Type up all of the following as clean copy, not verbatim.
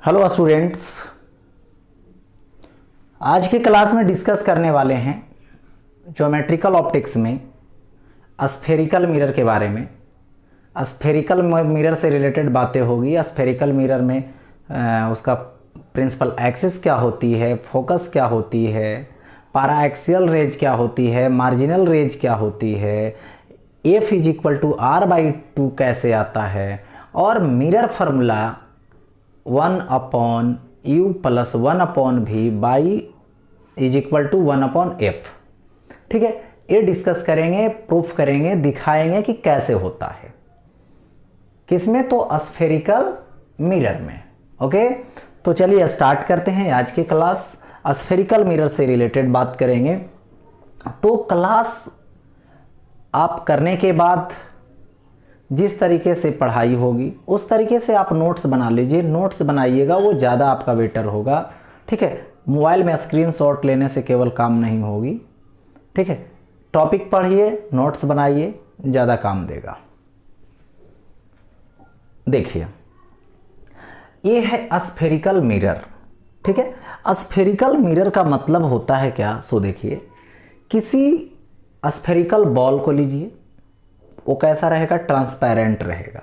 Hello students, आज की class में डिस्कस करने वाले हैं ज्योमेट्रिकल ऑप्टिक्स में स्फेरिकल मिरर के बारे में। स्फेरिकल मिरर से रिलेटेड बातें होगी। स्फेरिकल मिरर में उसका प्रिंसिपल एक्सिस क्या होती है, फोकस क्या होती है, पारा एक्सियल रेज क्या होती है, मार्जिनल रेज क्या होती है, F is equal to r/2 कैसे आता है, और mirror formula 1/u plus 1/v by is equal to 1/f। ठीक है, ये डिस्कस करेंगे, प्रूफ करेंगे, दिखाएंगे कि कैसे होता है, किसमें, तो स्फेरिकल मिरर में। ओके, तो चलिए स्टार्ट करते हैं आज की क्लास। स्फेरिकल मिरर से रिलेटेड बात करेंगे। तो क्लास आप करने के बाद जिस तरीके से पढ़ाई होगी उस तरीके से आप नोट्स बना लीजिए। नोट्स बनाइएगा, वो ज़्यादा आपका बेटर होगा। ठीक है, मोबाइल में स्क्रीनशॉट लेने से केवल काम नहीं होगी। ठीक है, टॉपिक पढ़िए, नोट्स बनाइए, ज़्यादा काम देगा। देखिए, ये है स्फेरिकल मिरर। ठीक है, स्फेरिकल मिरर का मतलब होता है क्या? सो देखिए, किसी स्फेरिकल बॉल को लीजिए, वो कैसा रहेगा? ट्रांसपेरेंट रहेगा,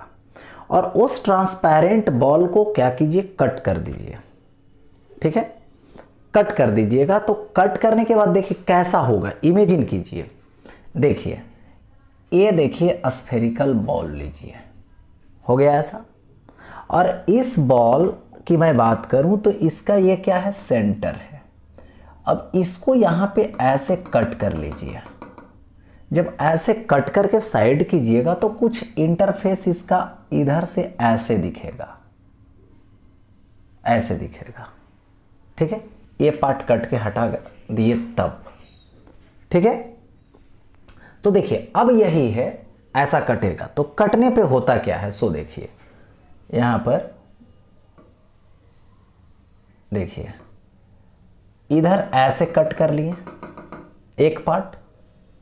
और उस ट्रांसपेरेंट बॉल को क्या कीजिए? कट कर दीजिए। ठीक है, कट कर दीजिएगा। तो कट करने के बाद देखिए कैसा होगा, इमेजिन कीजिए। देखिए, ये देखिए स्फेरिकल बॉल लीजिए, हो गया ऐसा। और इस बॉल की मैं बात करूं तो इसका ये क्या है? सेंटर है। अब इसको यहां पे ऐसे कट कर लीजिए। जब ऐसे कट करके साइड कीजिएगा तो कुछ इंटरफेस इसका इधर से ऐसे दिखेगा, ऐसे दिखेगा। ठीक है, ये पार्ट कट के हटा दिए तब। ठीक है, तो देखिए अब यही है, ऐसा कटेगा। तो कटने पे होता क्या है? सो देखिए, यहां पर देखिए, इधर ऐसे कट कर लिए एक पार्ट,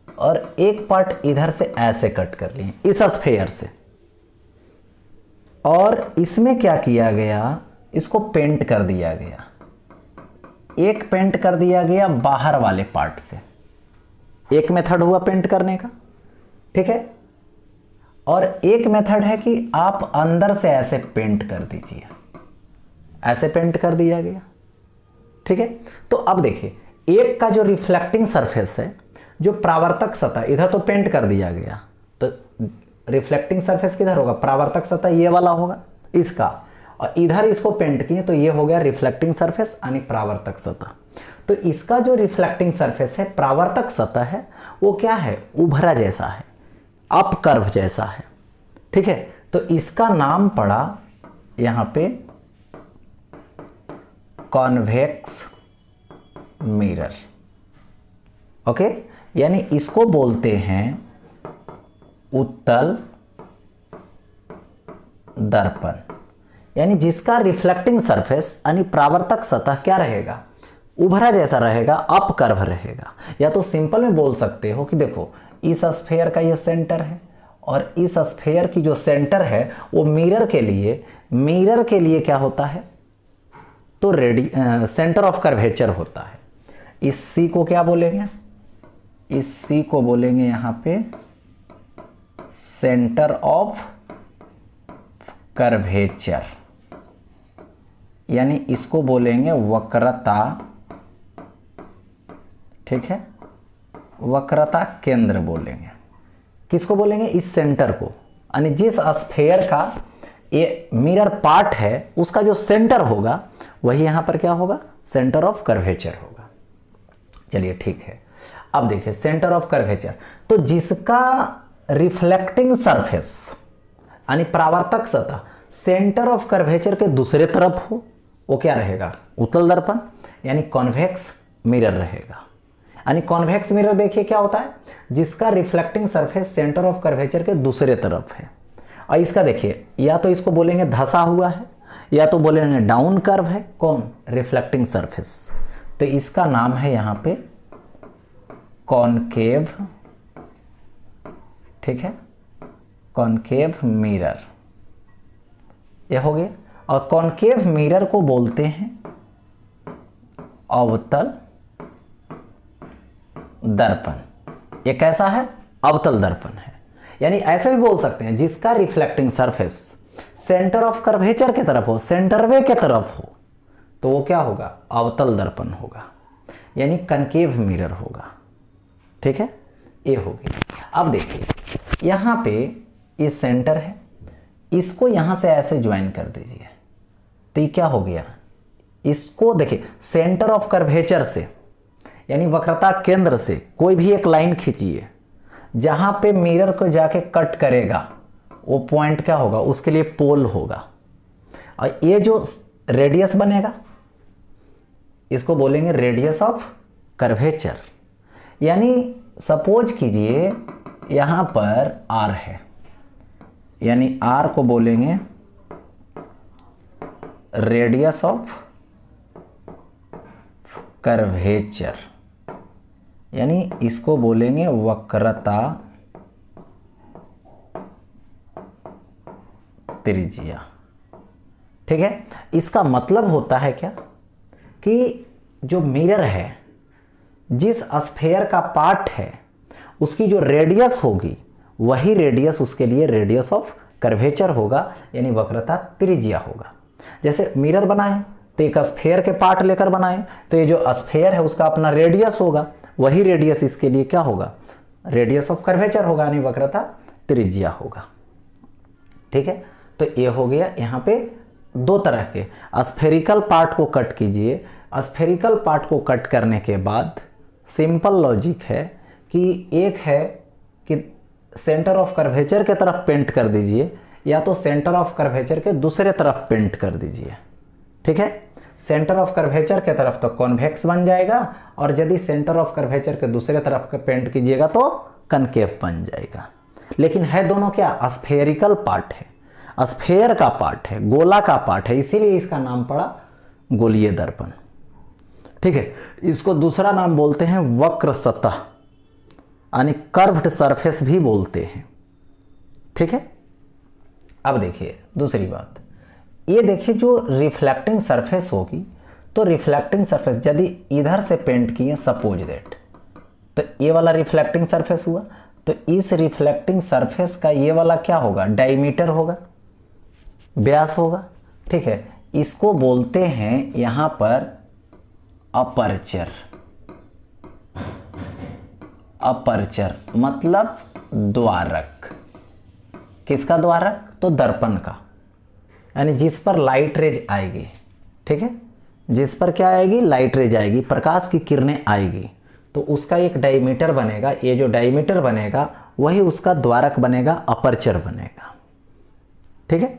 और एक पार्ट इधर से ऐसे कट कर लिए इस स्फेयर से। और इसमें क्या किया गया? इसको पेंट कर दिया गया। एक पेंट कर दिया गया बाहर वाले पार्ट से, एक मेथड हुआ पेंट करने का। ठीक है, और एक मेथड है कि आप अंदर से ऐसे पेंट कर दीजिए, ऐसे पेंट कर दिया गया। ठीक है, तो अब देखिए, एक का जो रिफ्लेक्टिंग सरफेस है, जो परावर्तक सतह, इधर तो पेंट कर दिया गया, तो रिफ्लेक्टिंग सरफेस किधर होगा? परावर्तक सतह ये वाला होगा इसका, और इधर इसको पेंट किए तो ये हो गया रिफ्लेक्टिंग सरफेस यानी परावर्तक सतह। तो इसका जो रिफ्लेक्टिंग सरफेस है, परावर्तक सतह है, वो क्या है? उभरा जैसा है, अप कर्व जैसा है। ठीक है, तो इसका नाम पड़ा यहां पे कॉन्वेक्स मिरर। ओके, यानी इसको बोलते हैं उत्तल दर्पण। यानी जिसका रिफ्लेक्टिंग सरफेस यानी परावर्तक सतह क्या रहेगा? उभरा जैसा रहेगा, अप कर्व रहेगा। या तो सिंपल में बोल सकते हो कि देखो, इस स्फेयर का ये सेंटर है, और इस स्फेयर की जो सेंटर है वो मिरर के लिए क्या होता है? तो सेंटर ऑफ कर्वेचर होता है। इस सी को क्या बोलेंगे? इस सी को बोलेंगे यहां पे सेंटर ऑफ कर्वेचर, यानी इसको बोलेंगे वक्रता। ठीक है, वक्रता केंद्र बोलेंगे। किसको बोलेंगे? इस सेंटर को, यानी जिस स्फेयर का ये मिरर पार्ट है उसका जो सेंटर होगा वही यहां पर क्या होगा? सेंटर ऑफ कर्वेचर होगा। चलिए ठीक है, अब देखिए सेंटर ऑफ कर्वेचर, तो जिसका रिफ्लेक्टिंग सरफेस यानी परावर्तक सतह सेंटर ऑफ कर्वेचर के दूसरे तरफ हो, वो क्या रहेगा? उत्तल दर्पण यानी कॉन्वेक्स मिरर रहेगा। यानी कॉन्वेक्स मिरर देखिए क्या होता है? जिसका reflecting surface centre of curvature के दूसरे तरफ है। और इसका देखिए, या तो इसको बोलेंगे धंसा हुआ है, या तो बोलेंगे डाउन कर्व है। कौन? Reflecting surface. तो इसका नाम है यहां पे कॉनकेव। ठीक है, कॉनकेव मिरर, ये हो गया। और कॉनकेव मिरर को बोलते हैं अवतल दर्पण। ये कैसा है? अवतल दर्पण है। यानी ऐसे भी बोल सकते हैं जिसका reflecting surface centre of curvature के तरफ हो, सेंटरवे के तरफ हो, तो वो क्या होगा? अवतल दर्पण होगा, यानी कनकेव मिरर होगा। ठीक है, ये हो गया। अब देखिए यहाँ पे ये सेंटर है, इसको यहाँ से ऐसे ज्वाइन कर दीजिए, तो ये क्या हो गया? इसको देखिए सेंटर ऑफ कर्वेचर से, यानी वक्रता केंद्र से कोई भी एक लाइन खींचिए, जहां पे मिरर को जाके कट करेगा वो पॉइंट क्या होगा? उसके लिए पोल होगा। और ये जो रेडियस बनेगा इसको बोलेंगे रेडियस ऑफ कर्वेचर। यानी सपोज कीजिए यहां पर आर है, यानी आर को बोलेंगे रेडियस ऑफ कर्वेचर, यानी इसको बोलेंगे वक्रता त्रिज्या। ठीक है, इसका मतलब होता है क्या कि जो मिरर है, जिस स्फेयर का पार्ट है उसकी जो रेडियस होगी वही रेडियस उसके लिए रेडियस ऑफ कर्वेचर होगा, यानी वक्रता त्रिज्या होगा। जैसे मिरर बनाए तो एक स्फेयर के पार्ट लेकर बनाए, तो ये जो स्फेयर है उसका अपना रेडियस होगा, वही रेडियस इसके लिए क्या होगा? रेडियस ऑफ कर्वेचर होगा, यानी वक्रता त्रिज्या होगा। ठीक है, तो ये हो गया। यहाँ पे दो तरह के स्फेरिकल पार्ट को कट कीजिए। स्फेरिकल पार्ट को कट करने के बाद सिंपल लॉजिक है कि एक है कि सेंटर ऑफ कर्वेचर के तरफ पेंट कर दीजिए, या तो सेंटर ऑफ कर्वेचर के दूसरे तरफ पेंट कर दीजिए। ठीक है, सेंटर ऑफ कर्वेचर के तरफ तो कॉन्वेक्स बन जाएगा, और यदि सेंटर ऑफ कर्वेचर के दूसरे तरफ का पेंट कीजिएगा तो कनकेव बन जाएगा। लेकिन है दोनों क्या? स्फेरिकल पार्ट है, स्फेयर का पार्ट है, गोला का पार्ट है, इसीलिए इसका नाम पड़ा गोलीय दर्पण। ठीक है, इसको दूसरा नाम बोलते हैं वक्र सतह, यानी कर्व्ड सरफेस भी बोलते हैं। ठीक है, अब देखिए दूसरी बात, ये देखिए जो रिफ्लेक्टिंग सरफेस होगी, तो रिफ्लेक्टिंग सरफेस यदि इधर से पेंट किए सपोज दैट, तो ये वाला रिफ्लेक्टिंग सरफेस हुआ, तो इस रिफ्लेक्टिंग सरफेस का ये वाला क्या होगा? डायमीटर होगा, व्यास होगा। ठीक है, इसको बोलते हैं यहां पर अपर्चर। अपर्चर मतलब द्वारक। किसका द्वारक? तो दर्पण का, यानी जिस पर लाइट रेज आएगी। ठीक है, जिस पर क्या आएगी? लाइट रेज आएगी, प्रकाश की किरणें आएगी, तो उसका एक डायमीटर बनेगा। ये जो डायमीटर बनेगा वही उसका द्वारक बनेगा, अपर्चर बनेगा। ठीक है,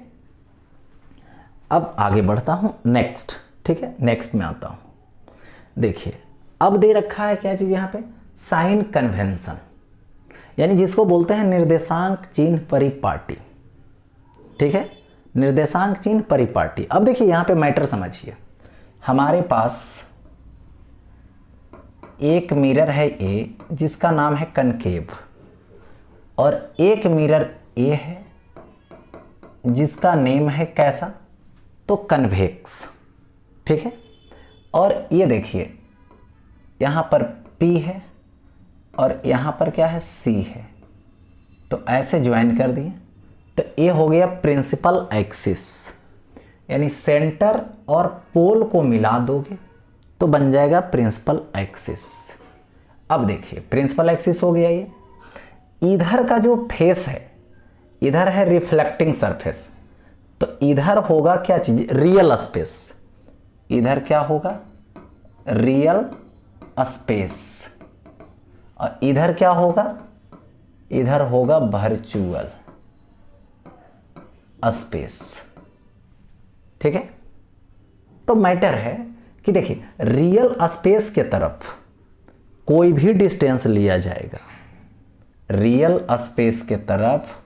अब आगे बढ़ता हूं नेक्स्ट। ठीक है, नेक्स्ट में आता हूं। देखिए अब दे रखा है क्या चीज यहां पे? साइन कन्वेंशन, यानी जिसको बोलते हैं निर्देशांक चिन्ह परिपाटी। ठीक है, निर्देशांक चिन्ह परिपाटी। अब देखिए यहां पे मैटर समझिए, हमारे पास एक मिरर है ए जिसका नाम है कनकेव, और एक मिरर ए है जिसका नेम है कैसा? तो कन्वेक्स। ठीक है, और ये देखिए यहां पर P है और यहां पर क्या है? C है, तो ऐसे ज्वाइन कर दिए, तो ये हो गया प्रिंसिपल एक्सिस, यानी सेंटर और पोल को मिला दोगे तो बन जाएगा प्रिंसिपल एक्सिस। अब देखिए प्रिंसिपल एक्सिस हो गया ये। इधर का जो फेस है, इधर है रिफ्लेक्टिंग सरफेस, तो इधर होगा क्या चीज? Real space. इधर क्या होगा? Real space. और इधर क्या होगा? इधर होगा वर्चुअल स्पेस। ठीक है, तो मैटर है कि देखिए रियल स्पेस के तरफ कोई भी डिस्टेंस लिया जाएगा, रियल स्पेस के तरफ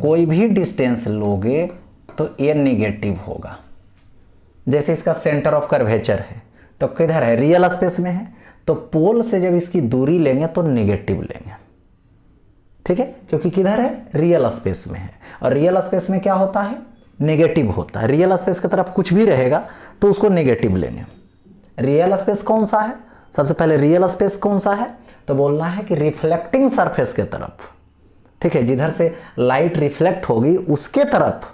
कोई भी डिस्टेंस लोगे तो ये नेगेटिव होगा। जैसे इसका सेंटर ऑफ कर्वेचर है तो किधर है? रियल स्पेस में है, तो पोल से जब इसकी दूरी लेंगे तो नेगेटिव लेंगे। ठीक है, क्योंकि किधर है? रियल स्पेस में है, और रियल स्पेस में क्या होता है? नेगेटिव होता है। रियल स्पेस की तरफ कुछ भी रहेगा तो उसको नेगेटिव लेंगे। रियल स्पेस कौन सा है? सबसे पहले रियल स्पेस कौन सा है तो बोलना है कि रिफ्लेक्टिंग सरफेस के तरफ, ठीक है, जिधर से लाइट रिफ्लेक्ट होगी उसके तरफ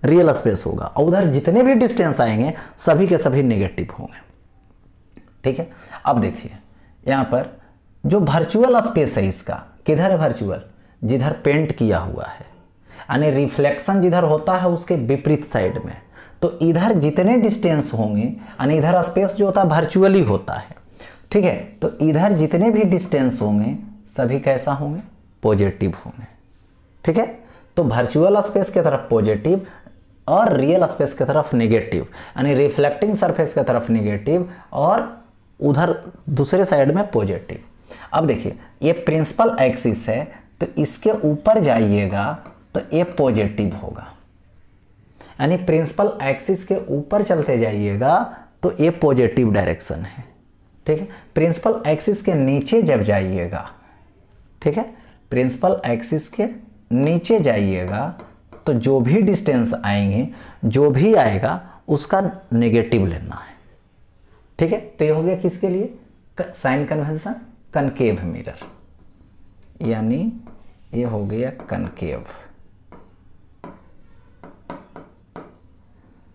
रियल स्पेस होगा, और उधर जितने भी डिस्टेंस आएंगे सभी के सभी नेगेटिव होंगे, ठीक है। अब देखिए यहां पर जो वर्चुअल स्पेस है इसका, किधर है वर्चुअल? जिधर पेंट किया हुआ है, यानी रिफ्लेक्शन जिधर होता है उसके विपरीत साइड में। तो इधर जितने डिस्टेंस होंगे, यानी इधर स्पेस जो होता है वर्चुअली होता है, ठीक है, तो इधर जितने भी डिस्टेंस होंगे सभी कैसा होंगे? पॉजिटिव होंगे, ठीक है। तो वर्चुअल स्पेस की तरफ पॉजिटिव और रियल स्पेस की तरफ नेगेटिव, यानी रिफ्लेक्टिंग सरफेस की तरफ नेगेटिव और उधर दूसरे साइड में पॉजिटिव। अब देखिए ये प्रिंसिपल एक्सिस है तो इसके ऊपर जाइएगा तो ये पॉजिटिव होगा, यानी प्रिंसिपल एक्सिस के ऊपर चलते जाइएगा तो ये पॉजिटिव डायरेक्शन है, ठीक है। प्रिंसिपल एक्सिस के नीचे जब जाइएगा, ठीक है, प्रिंसिपल एक्सिस के नीचे जाइएगा तो जो भी डिस्टेंस आएंगे, जो भी आएगा उसका नेगेटिव लेना है, ठीक है। तो ये हो गया किसके लिए? साइन कन्वेंशन, कनकेव मिरर, यानी ये हो गया कनकेव,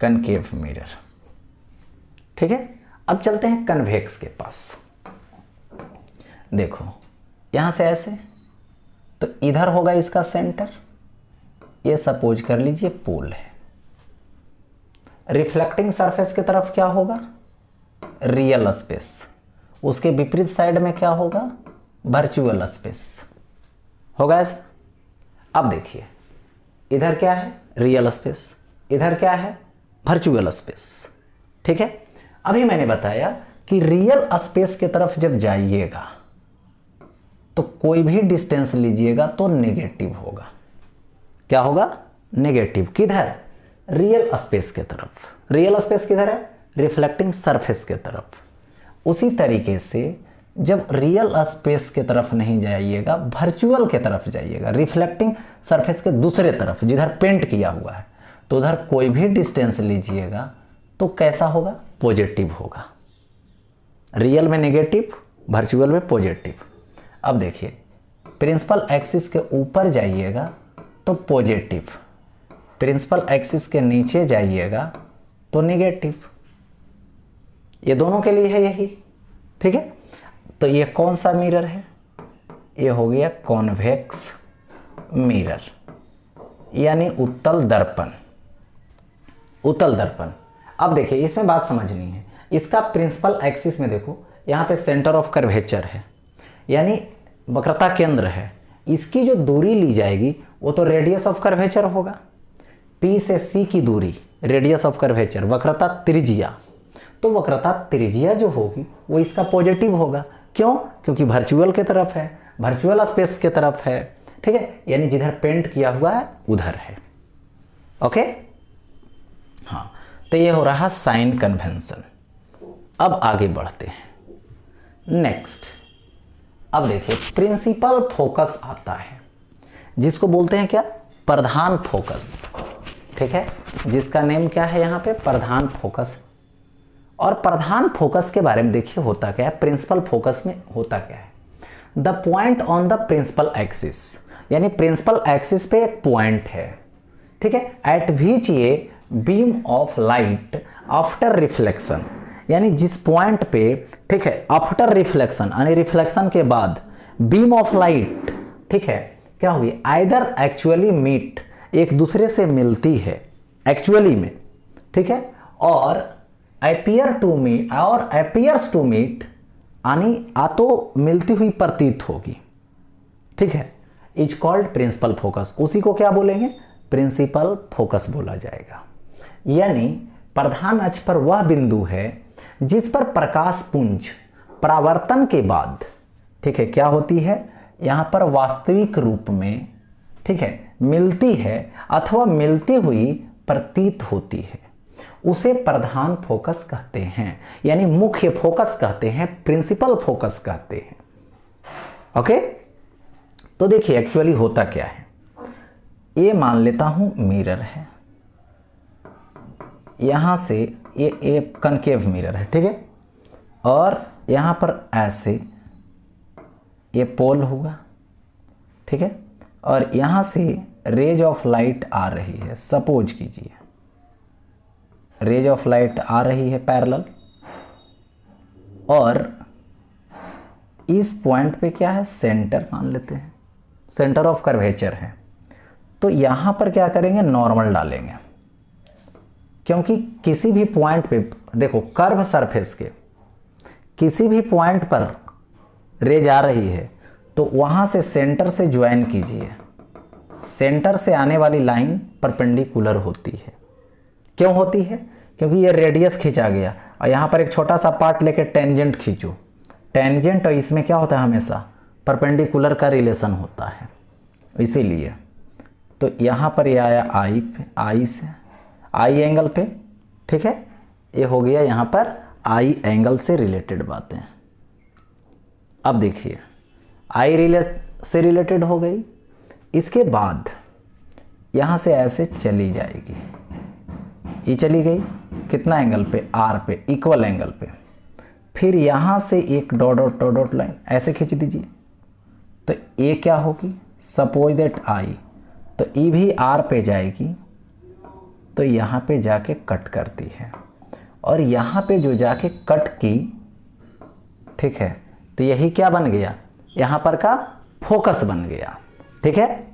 कनकेव मिरर, ठीक है। अब चलते हैं कन्वेक्स के पास। देखो यहां से ऐसे, तो इधर होगा इसका सेंटर, ये सपोज कर लीजिए पोल है। रिफ्लेक्टिंग सरफेस की तरफ क्या होगा? Real space. उसके विपरीत साइड में क्या होगा? वर्चुअल स्पेस होगा ऐसा। अब देखिए इधर क्या है? रियल स्पेस, इधर क्या है? वर्चुअल स्पेस, ठीक है। अभी मैंने बताया कि रियल स्पेस की तरफ जब जाइएगा तो कोई भी डिस्टेंस लीजिएगा तो नेगेटिव होगा। क्या होगा? नेगेटिव। किधर? रियल स्पेस के तरफ। रियल स्पेस किधर है? रिफ्लेक्टिंग सरफेस के तरफ। उसी तरीके से जब रियल स्पेस के तरफ नहीं जाइएगा, वर्चुअल के तरफ जाइएगा, रिफ्लेक्टिंग सरफेस के दूसरे तरफ जिधर पेंट किया हुआ है, तो उधर कोई भी डिस्टेंस लीजिएगा तो कैसा होगा? पॉजिटिव होगा। रियल में नेगेटिव, वर्चुअल में पॉजिटिव। अब देखिए प्रिंसिपल एक्सिस के ऊपर जाइएगा तो पॉजिटिव, प्रिंसिपल एक्सिस के नीचे जाइएगा तो नेगेटिव। ये दोनों के लिए है यही, ठीक है। तो ये कौन सा मिरर है? ये हो गया कॉन्वेक्स मिरर, यानी उत्तल दर्पण। उत्तल दर्पण। अब देखिए इसमें बात समझनी है। इसका प्रिंसिपल एक्सिस में देखो, यहाँ पे सेंटर ऑफ कर्वेचर है, यानी वक्रता केंद्र है। इसकी जो दूरी ली जाएगी वो तो रेडियस ऑफ कर्वेचर होगा। P से C की दूरी, रेडियस ऑफ कर्वेचर, वक्रता त्रिज्या। तो वक्रता त्रिज्या जो होगी वो इसका पॉजिटिव होगा। क्यों? क्योंकि वर्चुअल के तरफ है, वर्चुअल स्पेस के तरफ है, ठीक है, यानी जिधर पेंट किया हुआ है उधर है। ओके, हाँ, तो ये हो रहा साइन कन्वेंशन। अब आगे बढ़ते हैं नेक्स्ट। अब देखिए प्रिंसिपल फोकस आता है, जिसको बोलते हैं क्या? प्रधान फोकस, ठीक है, जिसका नेम क्या है यहाँ पे? प्रधान फोकस। और प्रधान फोकस के बारे में देखिए होता क्या है, प्रिंसिपल फोकस में होता क्या है? The point on the principal axis, यानी प्रिंसिपल एक्सिस पे एक पॉइंट है, ठीक है, at which a beam of light after reflection, यानी जिस पॉइंट पे, ठीक है, आफ्टर रिफ्लेक्शन यानी रिफ्लेक्शन के बाद बीम ऑफ लाइट, ठीक है, क्या होगी? आइदर एक्चुअली मीट, एक दूसरे से मिलती है एक्चुअली में, ठीक है, और अपियर टू मीट और अपियर्स टू मीट, यानी आ तो मिलती हुई प्रतीत होगी, ठीक है, इज कॉल्ड प्रिंसिपल फोकस। उसी को क्या बोलेंगे? प्रिंसिपल फोकस बोला जाएगा। यानी प्रधान अक्ष पर वह बिंदु है जिस पर प्रकाश पुंज परावर्तन के बाद, ठीक है, क्या होती है? यहां पर वास्तविक रूप में, ठीक है, मिलती है अथवा मिलती हुई प्रतीत होती है, उसे प्रधान फोकस कहते हैं, यानी मुख्य फोकस कहते हैं, प्रिंसिपल फोकस कहते हैं। ओके, तो देखिए एक्चुअली होता क्या है। ये मान लेता हूं मिरर है, यहाँ से ये कनकेव मिरर है, ठीक है, और यहाँ पर ऐसे ये पोल हुआ, ठीक है, और यहाँ से रेज ऑफ लाइट आ रही है, सपोज कीजिए रेज ऑफ लाइट आ रही है पैरेलल, और इस पॉइंट पे क्या है, सेंटर मान लेते हैं, सेंटर ऑफ कर्वेचर है। तो यहाँ पर क्या करेंगे, नॉर्मल डालेंगे, क्योंकि किसी भी पॉइंट पे देखो कर्व सरफेस के किसी भी पॉइंट पर रेज आ रही है तो वहाँ से सेंटर से ज्वाइन कीजिए, सेंटर से आने वाली लाइन परपेंडिकुलर होती है। क्यों होती है, क्योंकि ये रेडियस खींचा गया और यहाँ पर एक छोटा सा पार्ट लेके टेंजेंट खींचो, टेंजेंट और इसमें क्या होता है, हमेशा परपेंडिकुलर का रिलेशन होता है, इसीलिए। तो यहाँ पर ये आया आई पे, आई से आई एंगल पे, ठीक है, ये हो गया यहाँ पर आई एंगल से रिलेटेड बातें। अब देखिए आई से रिलेटेड हो गई, इसके बाद यहाँ से ऐसे चली जाएगी, ये चली गई कितना एंगल पे, आर पे, इक्वल एंगल पे। फिर यहाँ से एक dot dot dot dot line ऐसे खींच दीजिए, तो ये क्या होगी, सपोज दैट आई, तो ये भी आर पे जाएगी, तो यहाँ पे जाके कट करती है, और यहाँ पे जो जाके कट की, ठीक है, तो यही क्या बन गया, यहाँ पर का फोकस बन गया, ठीक है।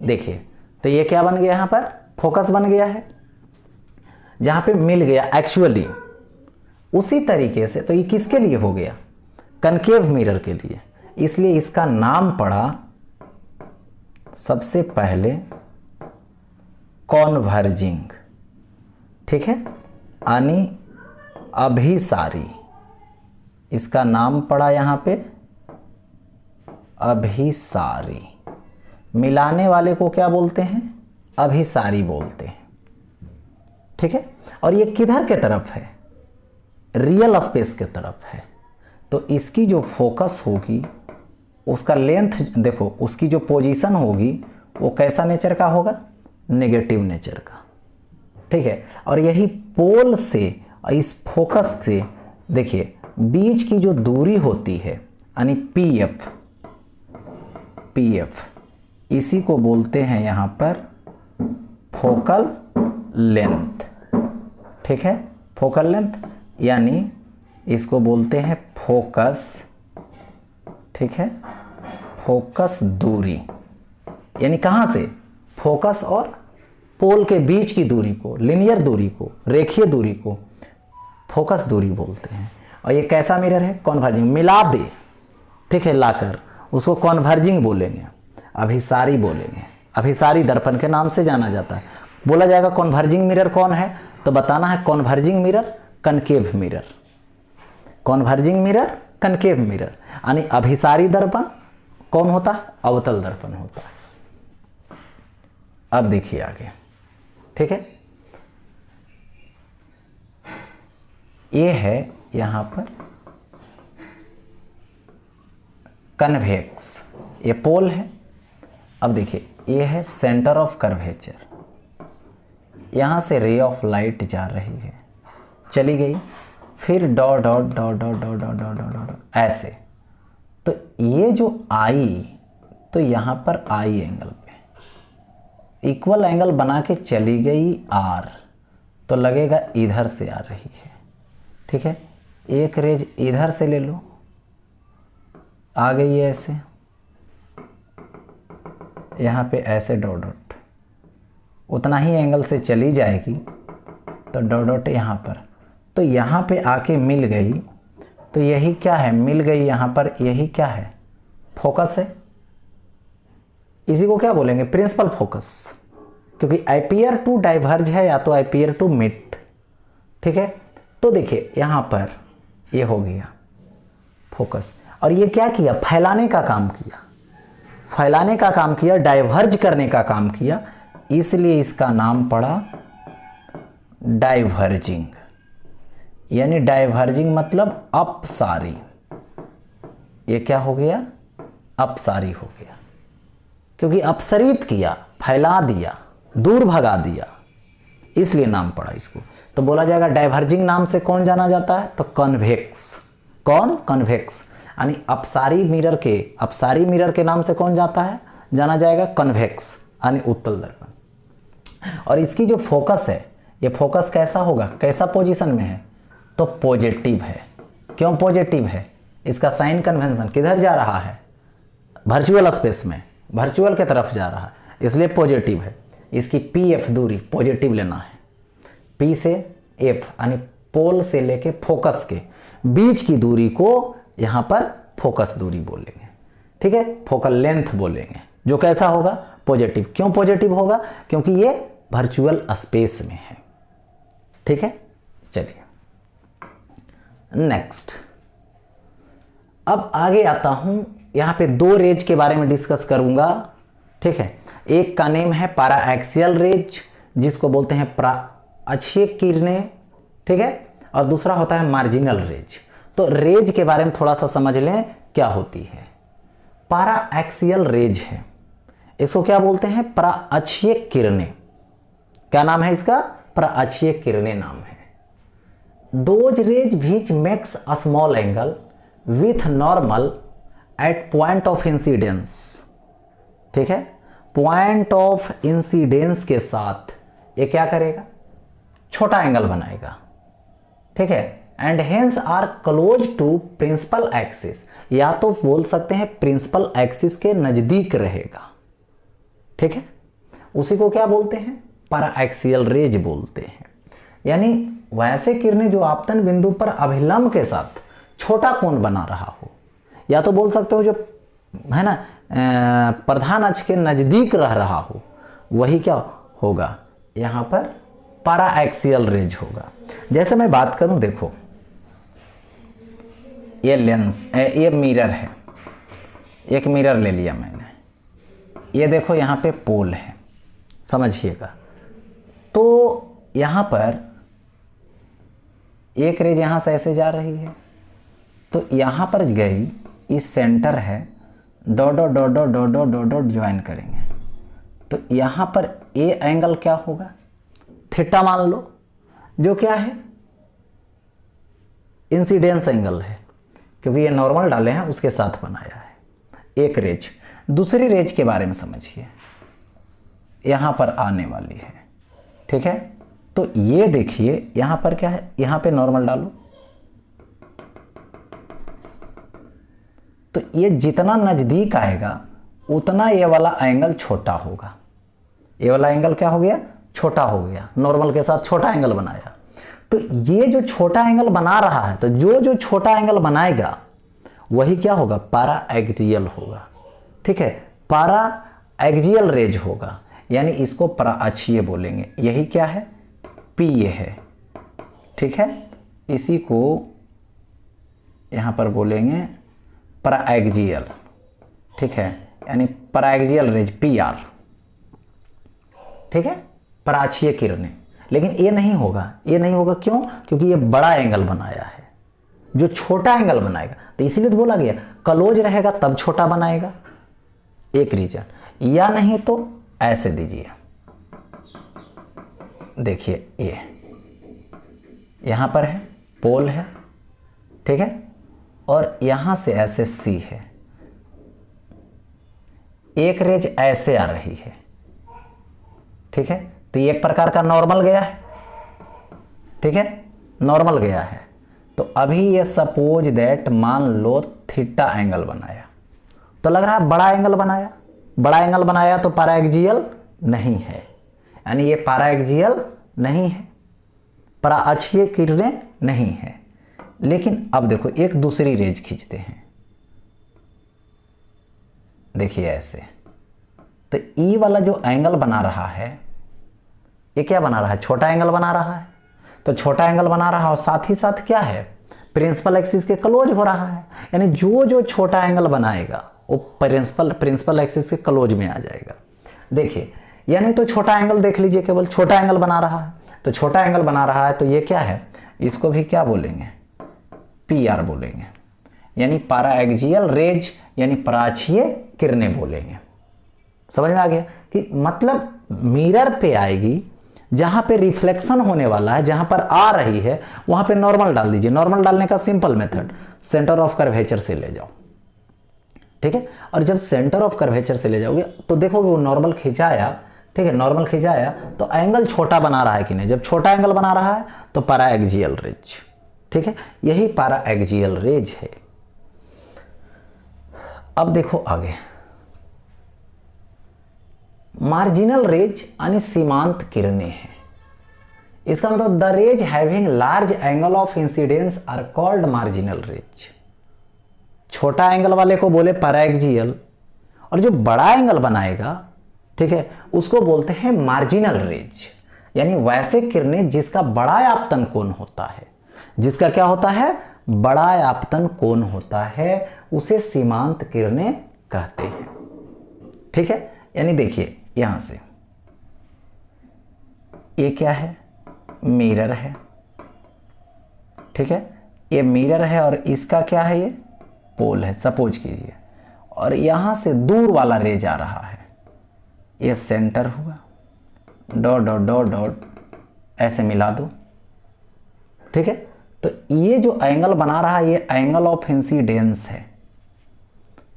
देखिए तो ये क्या बन गया, यहाँ पर फोकस बन गया है, जहाँ पे मिल गया एक्चुअली। उसी तरीके से तो ये किसके लिए हो गया, कनकेव मिरर के लिए, इसलिए इसका नाम पड़ा सबसे पहले कॉन्वर्जिंग, ठीक है, यानी अभिसारी, इसका नाम पड़ा यहाँ पे अभिसारी। मिलाने वाले को क्या बोलते हैं, अभिसारी बोलते हैं, ठीक है। और ये किधर के तरफ है, रियल स्पेस के तरफ है, तो इसकी जो फोकस होगी, उसका लेंथ देखो, उसकी जो पोजीशन होगी वो कैसा नेचर का होगा, नेगेटिव नेचर का, ठीक है। और यही पोल से इस फोकस से देखिए बीच की जो दूरी होती है, यानी पीएफ, इसी को बोलते हैं यहाँ पर फोकल लेंथ, ठीक है, फोकल लेंथ, यानी इसको बोलते हैं फोकस, ठीक है, फोकस दूरी, यानी कहाँ से, फोकस और पोल के बीच की दूरी को, लिनियर दूरी को, रेखीय दूरी को फोकस दूरी बोलते हैं। और ये कैसा मिरर है, कॉन्वर्जिंग, मिला दे, ठीक है, लाकर उसको कॉन्वर्जिंग बोलेंगे, अभिसारी बोलेंगे, अभिसारी दर्पण के नाम से जाना जाता है। बोला जाएगा कॉन्वर्जिंग मिरर कौन है, तो बताना है converging mirror, concave mirror, converging mirror, concave mirror, यानी अभिसारी दर्पण कौन होता है, अवतल दर्पण होता है। अब देखिए आगे, ठीक है, ये है यहां पर कन्वेक्स, ये पोल है। अब देखिए ये है सेंटर ऑफ कर्वेचर, यहां से रे ऑफ लाइट जा रही है, चली गई, फिर dot dot dot dot dot dot dot dot ऐसे, तो ये जो आई, तो यहां पर आई एंगल पे इक्वल एंगल बना के चली गई आर, तो लगेगा इधर से आ रही है, ठीक है। एक रेज इधर से ले लो, आ गई है ऐसे, यहाँ पे ऐसे डॉट डॉट, उतना ही एंगल से चली जाएगी, तो डॉट डॉट यहाँ पर, तो यहाँ पे आके मिल गई, तो यही क्या है, मिल गई यहाँ पर, यही क्या है, फोकस है। इसी को क्या बोलेंगे, प्रिंसिपल फोकस, क्योंकि अपीयर टू डाइवर्ज है या तो अपीयर टू मिट, ठीक है। तो देखिए यहाँ पर ये हो गया फोकस, और ये क्या किया, फैलाने का काम किया, फैलाने का काम किया, डाइवर्ज करने का काम किया, इसलिए इसका नाम पड़ा डाइवर्जिंग, यानी डाइवर्जिंग मतलब अपसारी। ये क्या हो गया, अपसारी हो गया, क्योंकि अपसरित किया, फैला दिया, दूर भगा दिया, इसलिए नाम पड़ा इसको। तो बोला जाएगा डाइवर्जिंग नाम से कौन जाना जाता है, तो कन्वेक्स। कौन, कन्वेक्स। यानी अपसारी मिरर के नाम से कौन जाता है, जाना जाएगा कन्वेक्स, यानी उत्तल दर्पण। और इसकी जो फोकस है, ये फोकस कैसा होगा, कैसा पोजीशन में है, तो पॉजिटिव है। क्यों पॉजिटिव है, इसका साइन कन्वेंशन किधर जा रहा है, वर्चुअल स्पेस में, वर्चुअल के तरफ जा रहा है, इसलिए पॉजिटिव है। इसकी PF दूरी पॉजिटिव लेना है। P से F यानी पोल से लेके फोकस के बीच की दूरी को यहाँ पर फोकस दूरी बोलेंगे, ठीक है, फोकल लेंथ बोलेंगे, जो कैसा होगा, पॉजिटिव। क्यों पॉजिटिव होगा, क्योंकि ये वर्चुअल स्पेस में है, ठीक है। चलिए नेक्स्ट, अब आगे आता हूं, यहां पे दो रेज के बारे में डिस्कस करूंगा, ठीक है। एक का नेम है पैराएक्सियल रेज, जिसको बोलते हैं अक्षीय किरणें, ठीक है, और दूसरा होता है मार्जिनल रेज। तो रेज के बारे में थोड़ा सा समझ लें क्या होती है। पैराएक्सियल रेज है, इसको क्या बोलते हैं, पराअक्षीय किरणें। क्या नाम है इसका, पराअक्षीय किरणें नाम है। Those rays which makes a small angle with normal at point of incidence, ठीक है, पॉइंट ऑफ इंसिडेंस के साथ ये क्या करेगा, छोटा एंगल बनाएगा, ठीक है। And hence are close to principal axis, या तो बोल सकते हैं प्रिंसिपल एक्सिस के नजदीक रहेगा, ठीक है, उसी को क्या बोलते हैं, पैराएक्सियल रेज बोलते हैं। यानी वैसे किरणें जो आपतन बिंदु पर अभिलंब के साथ छोटा कोण बना रहा हो, या तो बोल सकते हो जो है ना प्रधान अक्ष के नजदीक रह रहा हो, वही क्या होगा, यहां पर पैराएक्सियल रेज होगा। जैसे मैं बात करूं, देखो ये लेंस, ये मिरर है, एक मिरर ले लिया मैंने, ये देखो यहां पे पोल है, समझिएगा। तो यहां पर एक रेज यहां से ऐसे जा रही है, तो यहां पर गई, इस सेंटर है, dot dot dot dot dot dot dot dot join करेंगे, तो यहां पर ए एंगल क्या होगा, थीटा मान लो, जो क्या है, इंसिडेंस एंगल है, क्योंकि ये नॉर्मल डाले हैं उसके साथ बनाया है। एक रेज, दूसरी रेज के बारे में समझिए, यहां पर आने वाली है, ठीक है। तो ये देखिए यहां पर क्या है, यहां पे नॉर्मल डालो, तो ये जितना नजदीक आएगा उतना ये वाला एंगल छोटा होगा। ये वाला एंगल क्या हो गया, छोटा हो गया, नॉर्मल के साथ छोटा एंगल बनाया। तो ये जो छोटा एंगल बना रहा है, तो जो छोटा एंगल बनाएगा वही क्या होगा, पैराएक्सियल होगा, ठीक है, पैराएक्सियल रेज होगा, यानी इसको पराअक्षीय बोलेंगे। यही क्या है, P ये है, ठीक है, इसी को यहां पर बोलेंगे पराएक्सियल, ठीक है, यानी पराएक्सियल रेज PR, ठीक है, पराअक्षीय किरणें। लेकिन ये नहीं होगा, ये नहीं होगा, क्यों, क्योंकि ये बड़ा एंगल बनाया है, जो छोटा एंगल बनाएगा, तो इसीलिए तो बोला गया क्लोज रहेगा तब छोटा बनाएगा, एक रीजन। या नहीं तो ऐसे दीजिए, देखिए ये यहां पर है, पोल है, ठीक है, और यहां से ऐसे C है, एक रेज ऐसे आ रही है, ठीक है, तो ये एक प्रकार का नॉर्मल गया है, ठीक है, नॉर्मल गया है। तो अभी ये सपोज दैट मान लो थीटा एंगल बनाया, तो लग रहा है बड़ा एंगल बनाया, बड़ा एंगल बनाया तो पैराएक्सियल नहीं है, यानी ये पैराएक्सियल नहीं है, पराअक्षीय किरणें नहीं है। लेकिन अब देखो एक दूसरी रेज खींचते हैं, देखिए ऐसे, तो ई वाला जो एंगल बना रहा है, ये क्या बना रहा है, छोटा एंगल बना रहा है। तो छोटा एंगल बना रहा है और साथ ही साथ क्या है, प्रिंसिपल एक्सिस के क्लोज हो रहा है, यानी जो छोटा एंगल बनाएगा वो प्रिंसिपल एक्सिस के क्लोज में आ जाएगा। देखिए, यानी तो छोटा एंगल देख लीजिए, केवल छोटा एंगल बना रहा है, तो छोटा एंगल बना रहा है, तो ये क्या है, इसको भी क्या बोलेंगे, PR बोलेंगे, यानी पैराएक्सियल रेज, यानी पराअक्षीय किरणें बोलेंगे। समझ में आ गया कि मतलब मिरर पे आएगी, जहां पे रिफ्लेक्शन होने वाला है, जहां पर आ रही है वहां पे नॉर्मल डाल दीजिए। नॉर्मल डालने का simple method, centre of curvature से ले जाओ, ठीक है। और जब सेंटर ऑफ कर्वेचर से ले जाओगे तो देखोगे वो नॉर्मल खिंचाया, ठीक है, नॉर्मल खिंचाया तो एंगल छोटा बना रहा है कि नहीं। जब छोटा एंगल बना रहा है तो पैरा एक्सियल रेज, ठीक है, यही पैरा एक्सियल रेज है। अब देखो आगे, मार्जिनल रेज यानी सीमांत किरणें हैं। इसका मतलब the rays having large angle of incidence are called marginal rays. छोटा एंगल वाले को बोले पैराएक्सियल, और जो बड़ा एंगल बनाएगा, ठीक है, उसको बोलते हैं मार्जिनल रेज। यानी वैसे किरणें जिसका बड़ा आपतन कोण होता है, जिसका क्या होता है, बड़ा आपतन कोण होता है, उसे सीमांत किरणें कहते हैं, ठीक है। यानी देखिए यहां से ये क्या है, मिरर है, ठीक है, ये मिरर है और इसका क्या है, ये पोल है सपोज कीजिए, और यहां से दूर वाला रेज आ रहा है, ये सेंटर हुआ, डॉट डॉट डॉट डॉट ऐसे मिला दो, ठीक है। तो ये जो एंगल बना रहा है ये एंगल ऑफ इंसिडेंस है।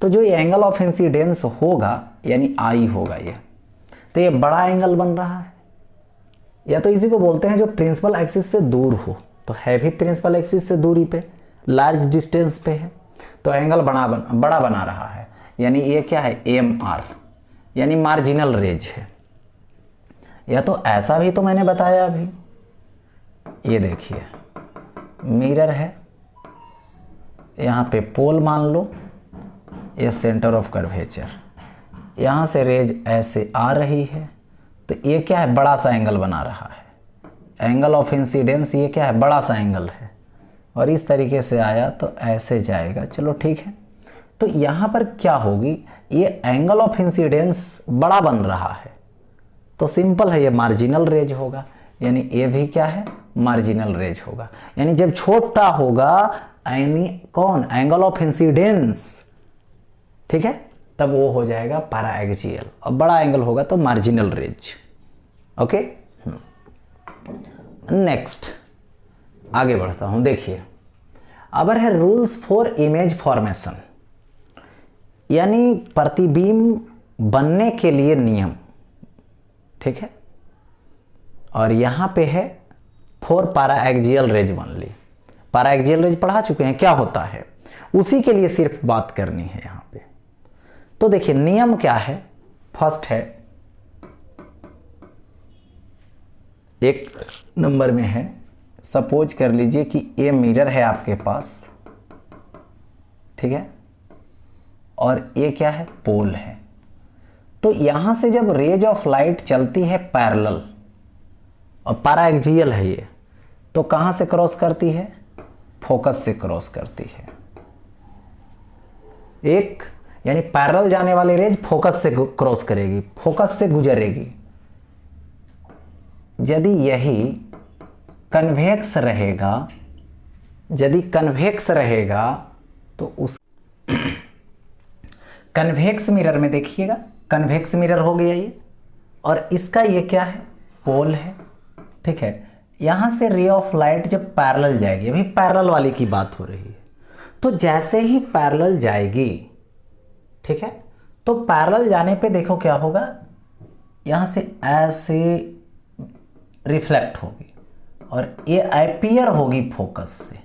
तो जो ये एंगल ऑफ इंसिडेंस होगा यानी आई होगा ये, तो ये बड़ा एंगल बन रहा है, या तो इसी को बोलते हैं जो प्रिंसिपल एक्सिस से दूर हो, तो हैवी प्रिंसिपल एक्सिस से दूरी पे, लार्ज डिस्टेंस पे है, तो एंगल बड़ा बना रहा है, यानी ये क्या है, एम आर, यानी मार्जिनल रेज है। या तो ऐसा भी तो मैंने बताया अभी, ये देखिए मिरर है, यहाँ पे पोल मान लो, ये सेंटर ऑफ कर्वेचर, यहाँ से रेज ऐसे आ रही है, तो ये क्या है, बड़ा सा एंगल बना रहा है, एंगल ऑफ इंसिडेंस ये क्या है, बड़ा सा एंगल है, और इस तरीके से आया तो ऐसे जाएगा, चलो ठीक है। तो यहाँ पर क्या होगी, ये एंगल ऑफ इंसिडेंस बड़ा बन रहा है, तो सिंपल है ये मार्जिनल रेज होगा, यानी ये भी क्या है, मार्जिनल रेज होगा। यानी जब छोटा होगा यानी कौन, एंगल ऑफ इंसिडेंस, ठीक है, तब वो हो जाएगा पैराएक्सियल, और बड़ा एंगल होगा तो मार्जिनल रेज। ओके, नेक्स्ट आगे बढ़ता हूं, देखिए अब है रूल्स फॉर इमेज फॉर्मेशन, यानी प्रतिबिंब बनने के लिए नियम, ठीक है। और यहां पे है for paraxial rays only. Paraxial rays पढ़ा चुके हैं क्या होता है, उसी के लिए सिर्फ बात करनी है यहां पे। तो देखिए नियम क्या है, फर्स्ट है, एक नंबर में है, सपोज कर लीजिए कि ये मिरर है आपके पास, ठीक है, और ये क्या है, पोल है। तो यहां से जब रेज ऑफ लाइट चलती है पैरेलल, और पैराएक्सियल है ये, तो कहां से क्रॉस करती है, फोकस से क्रॉस करती है। एक यानी पैरेलल जाने वाली रेज फोकस से क्रॉस करेगी, फोकस से गुजरेगी। यदि यही कन्वेक्स रहेगा, यदि कन्वेक्स रहेगा तो उस कन्वेक्स मिरर में देखिएगा, कन्वेक्स मिरर हो गया ये, और इसका ये क्या है, पोल है, ठीक है। यहां से रे ऑफ लाइट जब पैरेलल जाएगी, अभी पैरेलल वाली की बात हो रही है, तो जैसे ही पैरेलल जाएगी, ठीक है, तो पैरेलल जाने पे देखो क्या होगा, यहां से ऐसे रिफ्लेक्ट होगी और ये अपीयर होगी फोकस से।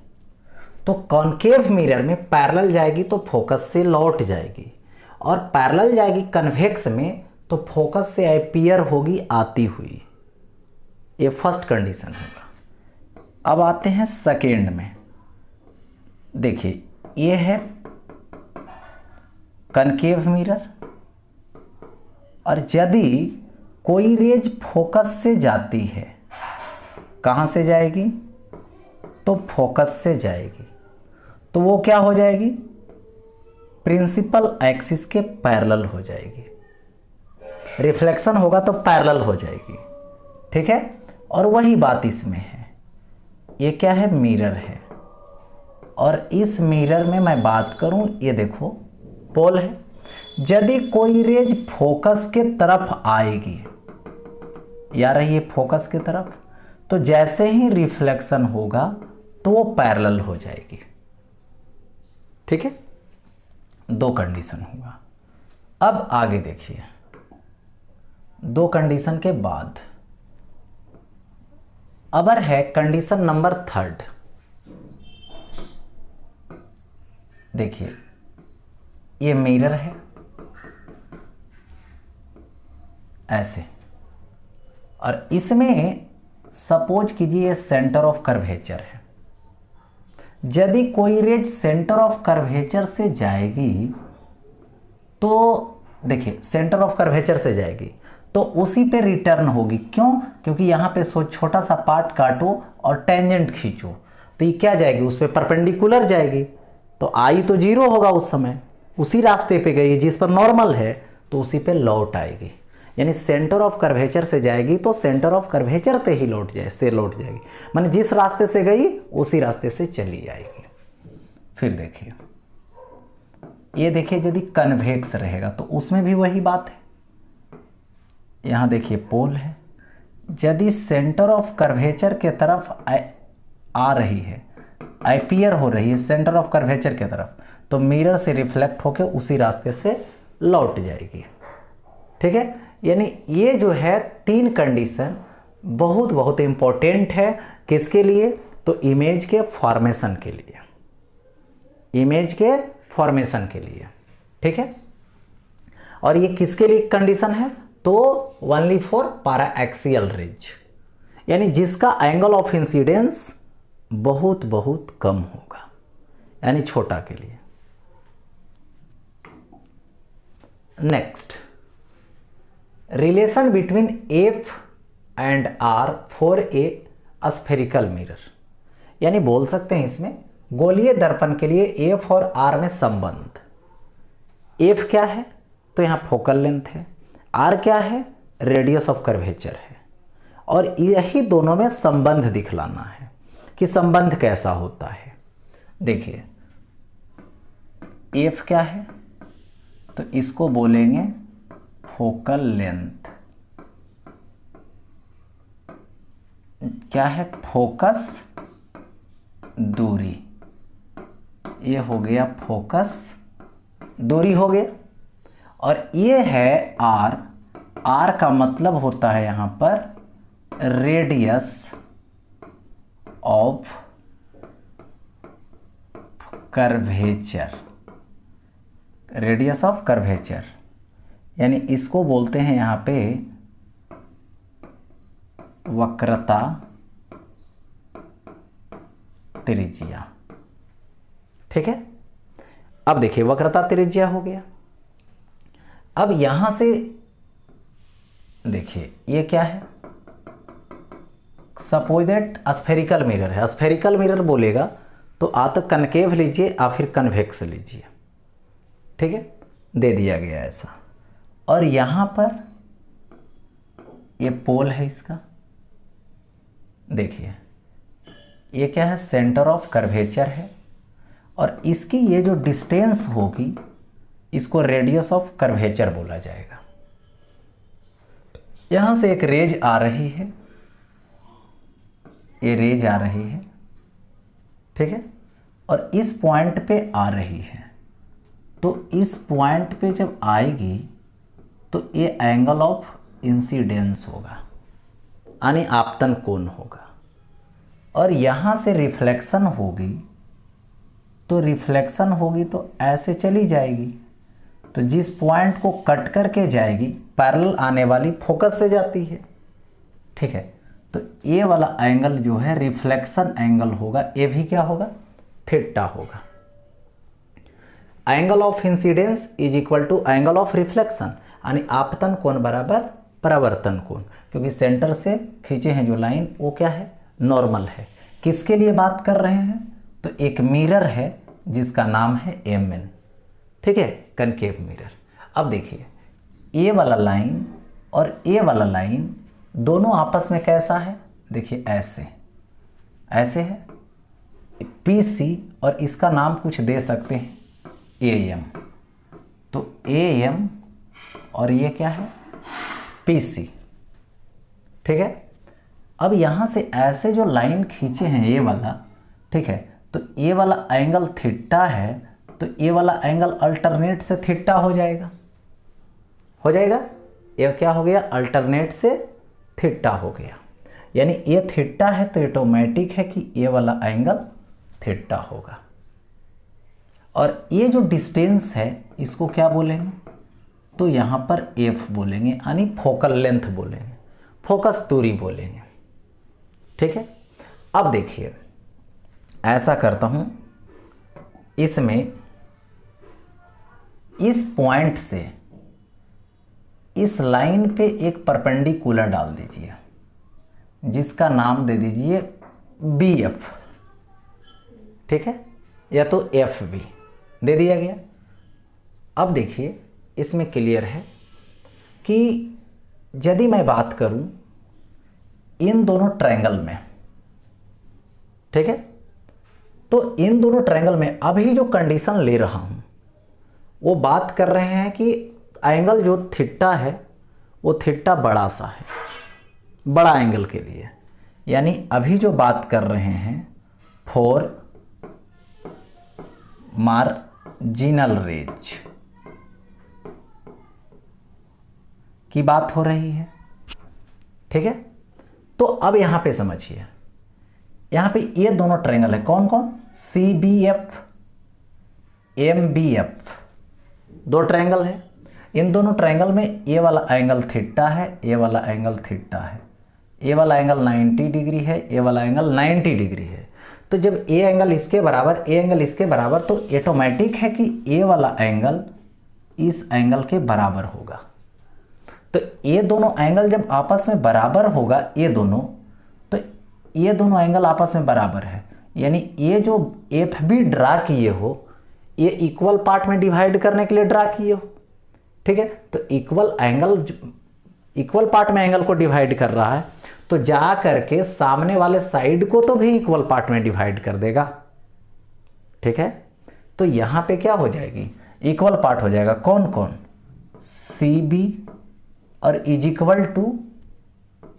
तो कॉन्केव मिरर में पैरेलल जाएगी तो फोकस से लौट जाएगी, और पैरेलल जाएगी कन्वेक्स में तो फोकस से अपीयर होगी आती हुई। ये फर्स्ट कंडीशन होगा। अब आते हैं सेकेंड में, देखिए ये है कनकेव मिरर, और यदि कोई रेज फोकस से जाती है, कहां से जाएगी, तो फोकस से जाएगी, तो वो क्या हो जाएगी, प्रिंसिपल एक्सिस के पैरेलल हो जाएगी। रिफ्लेक्शन होगा तो पैरेलल हो जाएगी, ठीक है। और वही बात इसमें है, ये क्या है, मिरर है, और इस मिरर में मैं बात करूं, ये देखो पोल है, यदि कोई रेज फोकस के तरफ आएगी, या रही है फोकस की तरफ, तो जैसे ही रिफ्लेक्शन होगा तो वो पैरेलल हो जाएगी। ठीक है, दो कंडीशन होगा। अब आगे देखिए, दो कंडीशन के बाद अब है कंडीशन नंबर 3। देखिए ये मिरर है ऐसे, और इसमें सपोज कीजिए ये सेंटर ऑफ कर्वेचर है। यदि कोई रेज सेंटर ऑफ कर्वेचर से जाएगी तो देखिए सेंटर ऑफ कर्वेचर से जाएगी तो उसी पे रिटर्न होगी। क्यों? क्योंकि यहां पे छोटा सा पार्ट काटो और टेंजेंट खींचो तो ये क्या जाएगी, उस पर परपेंडिकुलर जाएगी। तो आई तो 0 होगा उस समय, उसी रास्ते पे गई जिस पर नॉर्मल है, तो उसी पे लौट आएगी। यानी सेंटर ऑफ कर्वेचर से जाएगी तो सेंटर ऑफ कर्वेचर पे ही लौट जाएगी, माने जिस रास्ते से गई उसी रास्ते से चली आएगी। फिर देखिए ये देखिए यदि कन्वेक्स रहेगा तो उसमें भी वही बात है। यहां देखिए पोल है, यदि सेंटर ऑफ कर्वेचर के तरफ आ रही है, अपीयर हो रही है सेंटर ऑफ कर्वेचर के तरफ, तो मिरर से रिफ्लेक्ट होकर उसी रास्ते से लौट जाएगी। ठीक है, यानी ये जो है 3 कंडीशन बहुत बहुत इंपॉर्टेंट है। किसके लिए? तो इमेज के फॉर्मेशन के लिए, इमेज के फॉर्मेशन के लिए। ठीक है, और ये किसके लिए कंडीशन है? तो only for paraxial rays, यानी जिसका एंगल ऑफ इंसिडेंस बहुत बहुत कम होगा, यानी छोटा के लिए। Next, relation between F and R for a spherical mirror, यानी बोल सकते हैं इसमें गोलीय दर्पण के लिए एफ और आर में संबंध। एफ क्या है? तो यहां फोकल लेंथ है। आर क्या है? रेडियस ऑफ कर्वेचर है। और यही दोनों में संबंध दिखलाना है कि संबंध कैसा होता है। देखिए एफ क्या है? तो इसको बोलेंगे फोकल लेंथ। क्या है? फोकस दूरी। ये हो गया फोकस दूरी हो गया। और ये है आर। आर का मतलब होता है यहां पर radius of curvature, radius of curvature, यानी इसको बोलते हैं यहां पे वक्रता त्रिज्या। ठीक है, अब देखिए वक्रता त्रिज्या हो गया। अब यहां से देखिए ये क्या है? सपोज दैट स्फेरिकल मिरर है। स्फेरिकल मिरर बोलेगा तो आ तो कनकेव लीजिए या फिर कन्वेक्स लीजिए। ठीक है, दे दिया गया ऐसा। और यहां पर ये पोल है इसका। देखिए ये क्या है? सेंटर ऑफ कर्वेचर है। और इसकी ये जो डिस्टेंस होगी इसको रेडियस ऑफ कर्वेचर बोला जाएगा। यहां से एक रेज आ रही है, ये रेज आ रही है। ठीक है, और इस पॉइंट पे आ रही है। तो इस पॉइंट पे जब आएगी तो ये एंगल ऑफ इंसिडेंस होगा, यानी आपतन कोण होगा। और यहां से रिफ्लेक्शन होगी तो रिफ्लेक्शन होगी तो ऐसे चली जाएगी। तो जिस पॉइंट को कट करके जाएगी पैरेलल आने वाली फोकस से जाती है। ठीक है, तो ये वाला एंगल जो है रिफ्लेक्शन एंगल होगा। ये भी क्या होगा? थीटा होगा। Angle of incidence is equal to angle of reflection, यानी आपतन कोण बराबर परावर्तन कोण। क्योंकि सेंटर से खींचे हैं जो लाइन वो क्या है? नॉर्मल है। किसके लिए बात कर रहे हैं? तो एक मिरर है जिसका नाम है एमएन। ठीक है, कनकेव मिरर। अब देखिए ए वाला लाइन और ए वाला लाइन दोनों आपस में कैसा है? देखिए ऐसे ऐसे है पीसी, और इसका नाम कुछ दे सकते हैं एएम। तो AM और ये क्या है PC, ठीक है। अब यहाँ से ऐसे जो लाइन खींचे हैं ये वाला, ठीक है, तो ये वाला एंगल थीटा है, तो ये वाला एंगल अल्टरनेट से थीटा हो जाएगा, ये क्या हो गया, अल्टरनेट से थीटा हो गया। यानी ये थीटा है तो ऑटोमेटिक है कि ये वाला एंगल थीटा होगा। और ये जो डिस्टेंस है इसको क्या बोलेंगे, तो यहाँ पर F बोलेंगे, यानी फोकल लेंथ बोलेंगे, फोकस दूरी बोलेंगे, ठीक है। अब देखिए ऐसा करता हूँ, इसमें इस पॉइंट से इस लाइन पे एक परपेंडिकुलर डाल दीजिए जिसका नाम दे दीजिए BF, ठीक है, या तो FB दे दिया गया। अब देखिए इसमें क्लियर है कि यदि मैं बात करूं इन दोनों ट्रायंगल में, ठीक है, तो इन दोनों ट्रायंगल में अभी जो कंडीशन ले रहा हूं वो बात कर रहे हैं कि एंगल जो थीटा है वो थीटा बड़ा सा है, बड़ा एंगल के लिए। यानी अभी जो बात कर रहे हैं फॉर मार्जिनल रेंज की बात हो रही है, ठीक है। तो अब यहां पे समझिए, यहां पे ये दोनों ट्रायंगल है, कौन कौन, CBF MBF, दो ट्रायंगल है। इन दोनों ट्रायंगल में ये वाला एंगल थीटा है, ये वाला एंगल थीटा है, ये वाला एंगल 90 डिग्री है, ये वाला एंगल 90 डिग्री है। तो जब ये एंगल इसके बराबर, ये एंगल इसके बराबर, तो ऑटोमेटिक है कि ये वाला एंगल इस एंगल के बराबर होगा। तो ये दोनों एंगल जब आपस में बराबर होगा, ये दोनों, तो ये दोनों एंगल आपस में बराबर है। यानी ये जो FB ड्रा किए हो ये इक्वल पार्ट में डिवाइड करने के लिए ड्रा किए हो, ठीक है। तो इक्वल पार्ट में एंगल को डिवाइड कर रहा है, तो जा करके सामने वाले साइड को तो भी इक्वल पार्ट में डिवाइड कर देगा, ठीक है। तो यहां पे क्या हो जाएगी, इक्वल पार्ट हो जाएगा, कौन कौन, CB और इज इक्वल टू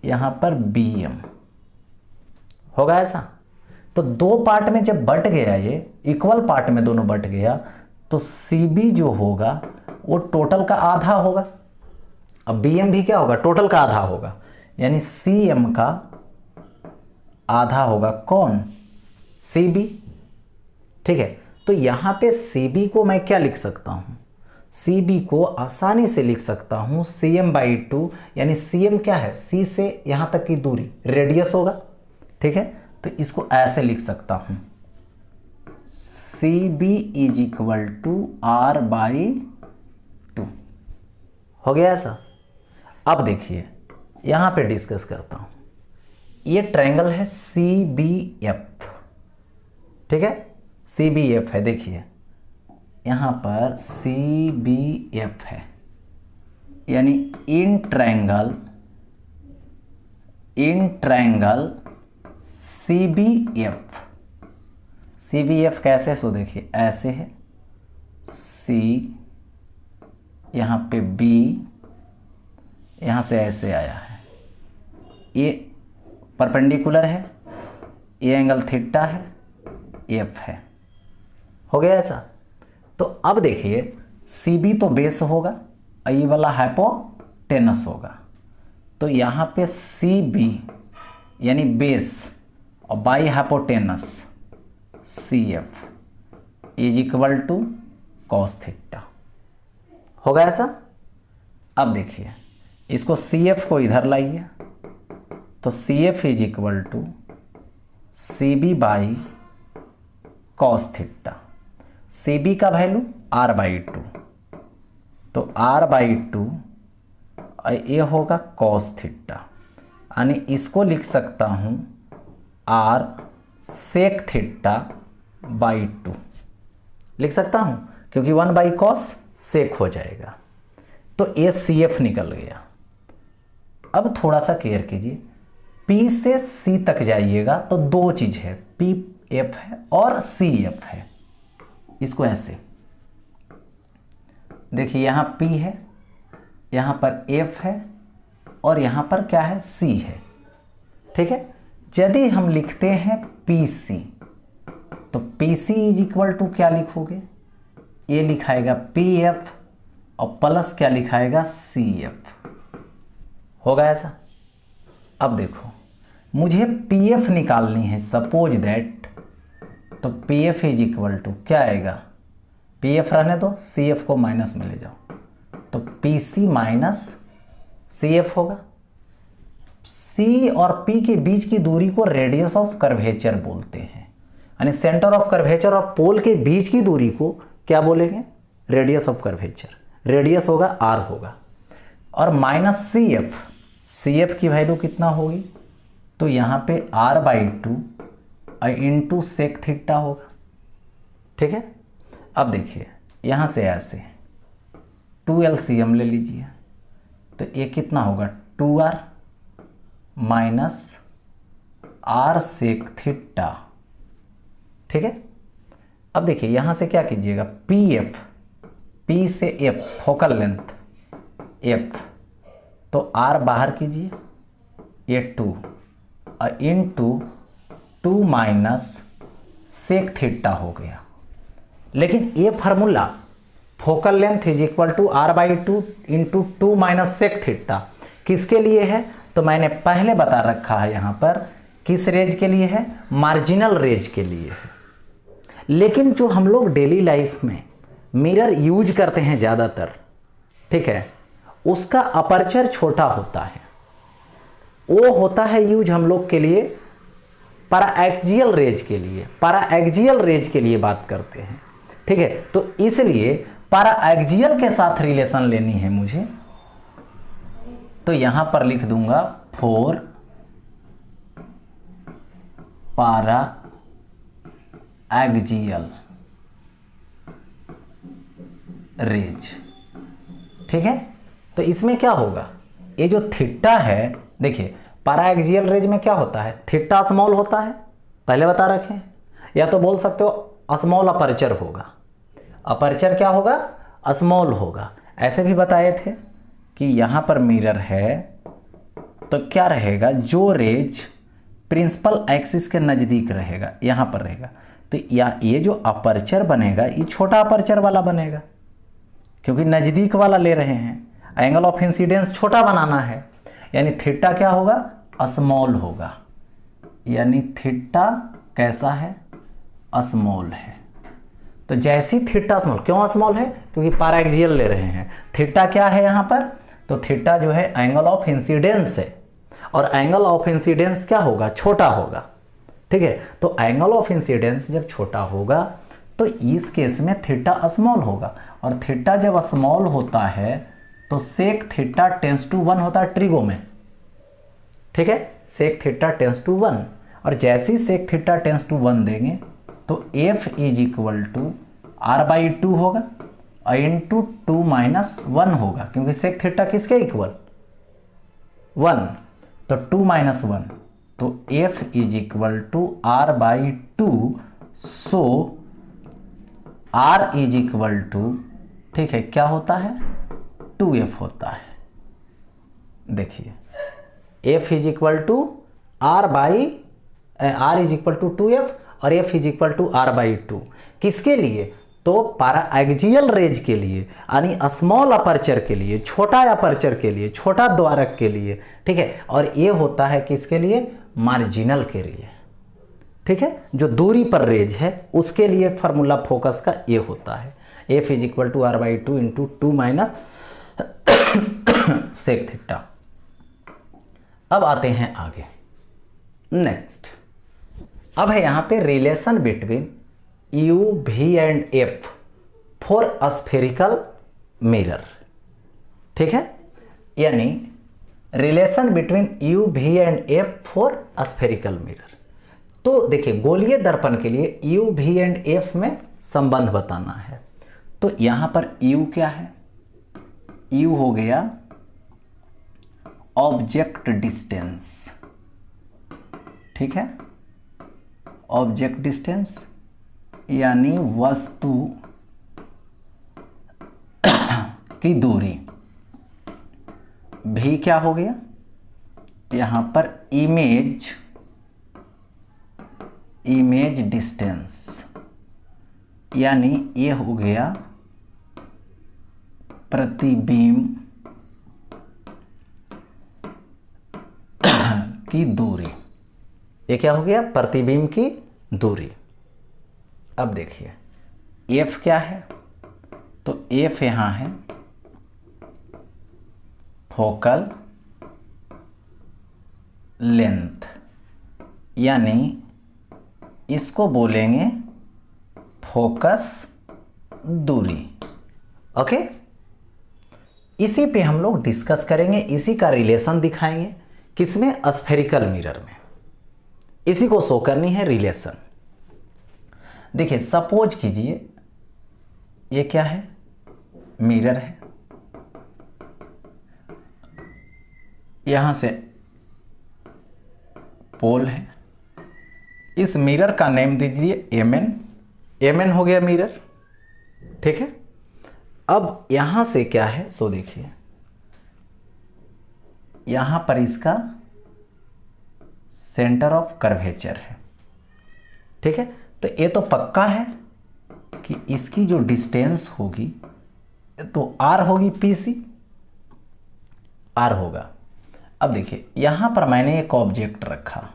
यहां पर BM होगा ऐसा। तो दो पार्ट में जब बट गया, ये इक्वल पार्ट में दोनों बट गया, तो CB जो होगा वो टोटल का आधा होगा। अब BM भी क्या होगा, टोटल का आधा होगा। यानी CM का आधा होगा कौन, CB, ठीक है। तो यहां पे CB को मैं क्या लिख सकता हूं, CB को आसानी से लिख सकता हूं CM/2, यानी CM क्या है, C से यहां तक की दूरी रेडियस होगा, ठीक है। तो इसको ऐसे लिख सकता हूं, CB is equal to R/2, हो गया ऐसा। अब देखिए यहां पे डिस्कस करता हूं, ये ट्रायंगल है CBF, ठीक है, CBF है, देखिए यहां पर CBF है, यानी इन ट्रायंगल CBF कैसे, सो देखिए ऐसे है, C यहाँ पे B, यहाँ से ऐसे आया है, ये परपेंडिकुलर है, ये एंगल थीटा है, F है, हो गया ऐसा। तो अब देखिए CB तो बेस होगा, ये वाला हाइपोटेनस होगा, तो यहाँ पे CB यानी बेस और by hypotenuse CF is equal to cos theta, होगा ऐसा। अब देखिए इसको CF को इधर लाइए, तो CF is equal to CB by cos theta, CB का वैल्यू R/2, तो R/2 ये होगा कॉस थीटा, यानी इसको लिख सकता हूं R सेक थीटा/2 लिख सकता हूं, क्योंकि 1/cos सेक हो जाएगा। तो ये CF निकल गया। अब थोड़ा सा केयर कीजिए, P से C तक जाइएगा तो दो चीज है, PF है और CF है। इसको ऐसे देखिए यहाँ P है, यहाँ पर F है और यहाँ पर क्या है, C है। ठीक है, यदि हम लिखते हैं PC तो PC इज इक्वल टू क्या लिखोगे, ये लिखाएगा PF और प्लस क्या लिखाएगा, CF। होगा ऐसा। अब देखो मुझे PF निकालनी है, सपोज दैट, तो PF इज इक्वल टू क्या आएगा, PF रहने दो, CF को माइनस में ले जाओ, तो PC माइनस CF होगा। C और P के बीच की दूरी को रेडियस ऑफ कर्वेचर बोलते हैं, यानी सेंटर ऑफ कर्वेचर और पोल के बीच की दूरी को क्या बोलेंगे, रेडियस ऑफ कर्वेचर। रेडियस होगा R होगा, और माइनस CF, CF की वैल्यू कितना होगी, तो यहाँ पे R/2 इंटू सेक थीटा होगा। ठीक है, अब देखिए यहाँ से ऐसे 2 LCM ले लीजिए, तो ये कितना होगा, 2R minus R sec theta. ठीक है, अब देखिए यहाँ से क्या कीजिएगा, PF, P से F फोकल लेंथ F, तो R बाहर कीजिए, ये 2 इंटू 2 माइनस सेक थीटा हो गया। लेकिन ये formula focal length is equal to R/2 into 2 minus sec theta किसके लिए है, तो मैंने पहले बता रखा है यहाँ पर किस रेज के लिए है, मार्जिनल रेज के लिए है। लेकिन जो हम लोग डेली लाइफ में मिरर यूज करते हैं ज़्यादातर, ठीक है, उसका अपर्चर छोटा होता है, वो होता है यूज हम लोग के लिए पैराएक्सियल रेज के लिए, पैराएक्सियल रेज के लिए बात करते हैं। ठीक है, तो इसलिए पैराएक्सियल के साथ रिलेशन लेनी है मुझे, तो यहां पर लिख दूंगा फॉर पैराएक्सियल रेज। ठीक है, तो इसमें क्या होगा, ये जो थीटा है, देखिए पैराएक्सियल रेज में क्या होता है, थीटा स्मॉल होता है, पहले बता रखे हैं, या तो बोल सकते हो स्मॉल अपर्चर होगा, अपर्चर क्या होगा, स्मॉल होगा। ऐसे भी बताए थे कि यहाँ पर मिरर है तो क्या रहेगा, जो रेज प्रिंसिपल एक्सिस के नज़दीक रहेगा यहाँ पर रहेगा, तो ये जो अपर्चर बनेगा ये छोटा अपर्चर वाला बनेगा, क्योंकि नज़दीक वाला ले रहे हैं, एंगल ऑफ इंसिडेंस छोटा बनाना है, यानी थीटा क्या होगा, स्मॉल होगा, यानी थीटा कैसा है, स्मॉल है। तो जैसी थीटा स्मॉल, क्यों स्मॉल है, क्योंकि पैराएक्सियल ले रहे हैं। थीटा क्या है यहाँ पर, तो थीटा जो है एंगल ऑफ इंसिडेंस है, और एंगल ऑफ इंसिडेंस क्या होगा, छोटा होगा। ठीक है, तो एंगल ऑफ इंसिडेंस जब छोटा होगा तो इस केस में थीटा स्मॉल होगा, और थीटा जब स्मॉल होता है तो सेक थीटा टेंस टू 1 होता है ट्रिगो में। ठीक है, सेक थीटा टेंस टू 1, और जैसे ही सेक थीटा टेंस टू 1 देंगे तो F is equal to R/2 होगा इंटू 2 माइनस 1 होगा, क्योंकि सेक थीटा किसके इक्वल, 1, तो 2 माइनस 1, तो F is equal to R/2। So R is equal to, ठीक है, क्या होता है, 2F होता है। देखिए F is equal to R is equal to 2F और F is equal to R/2 किसके लिए, तो पैराएक्सियल रेज के लिए, यानी स्मॉल अपर्चर के लिए, छोटा अपर्चर के लिए, छोटा द्वारक के लिए। ठीक है, और ये होता है किसके लिए, मार्जिनल के लिए। ठीक है, जो दूरी पर रेज है उसके लिए फार्मूला फोकस का ये होता है, F is equal to R/2 into 2 minus sec theta. अब आते हैं आगे, नेक्स्ट। अब है यहाँ पे relation between U, V and F for spherical mirror. ठीक है, यानी relation between U, V and F for spherical mirror. तो देखिए गोलीय दर्पण के लिए U, V एंड F में संबंध बताना है, तो यहाँ पर U क्या है, U हो गया ऑब्जेक्ट डिस्टेंस। ठीक है, ऑब्जेक्ट डिस्टेंस यानी वस्तु की दूरी। भी क्या हो गया यहां पर इमेज डिस्टेंस, यानी ये हो गया प्रतिबिंब की दूरी। ये क्या हो गया प्रतिबिंब की दूरी। अब देखिए एफ क्या है, तो एफ यहां है फोकल लेंथ, यानी इसको बोलेंगे फोकस दूरी। ओके, इसी पे हम लोग डिस्कस करेंगे, इसी का रिलेशन दिखाएंगे। किसमें? स्फेरिकल मिरर में। इसी को शो करनी है रिलेशन। देखिए सपोज कीजिए ये क्या है, मिरर है, यहां से पोल है, इस मिरर का नेम दीजिए एमएन हो गया मिरर, ठीक है। अब यहां से क्या है, सो देखिए यहां पर इसका सेंटर ऑफ कर्वेचर है, ठीक है। तो ये तो पक्का है कि इसकी जो डिस्टेंस होगी तो आर होगी, पीसी आर होगा। अब देखिए यहां पर मैंने एक ऑब्जेक्ट रखा,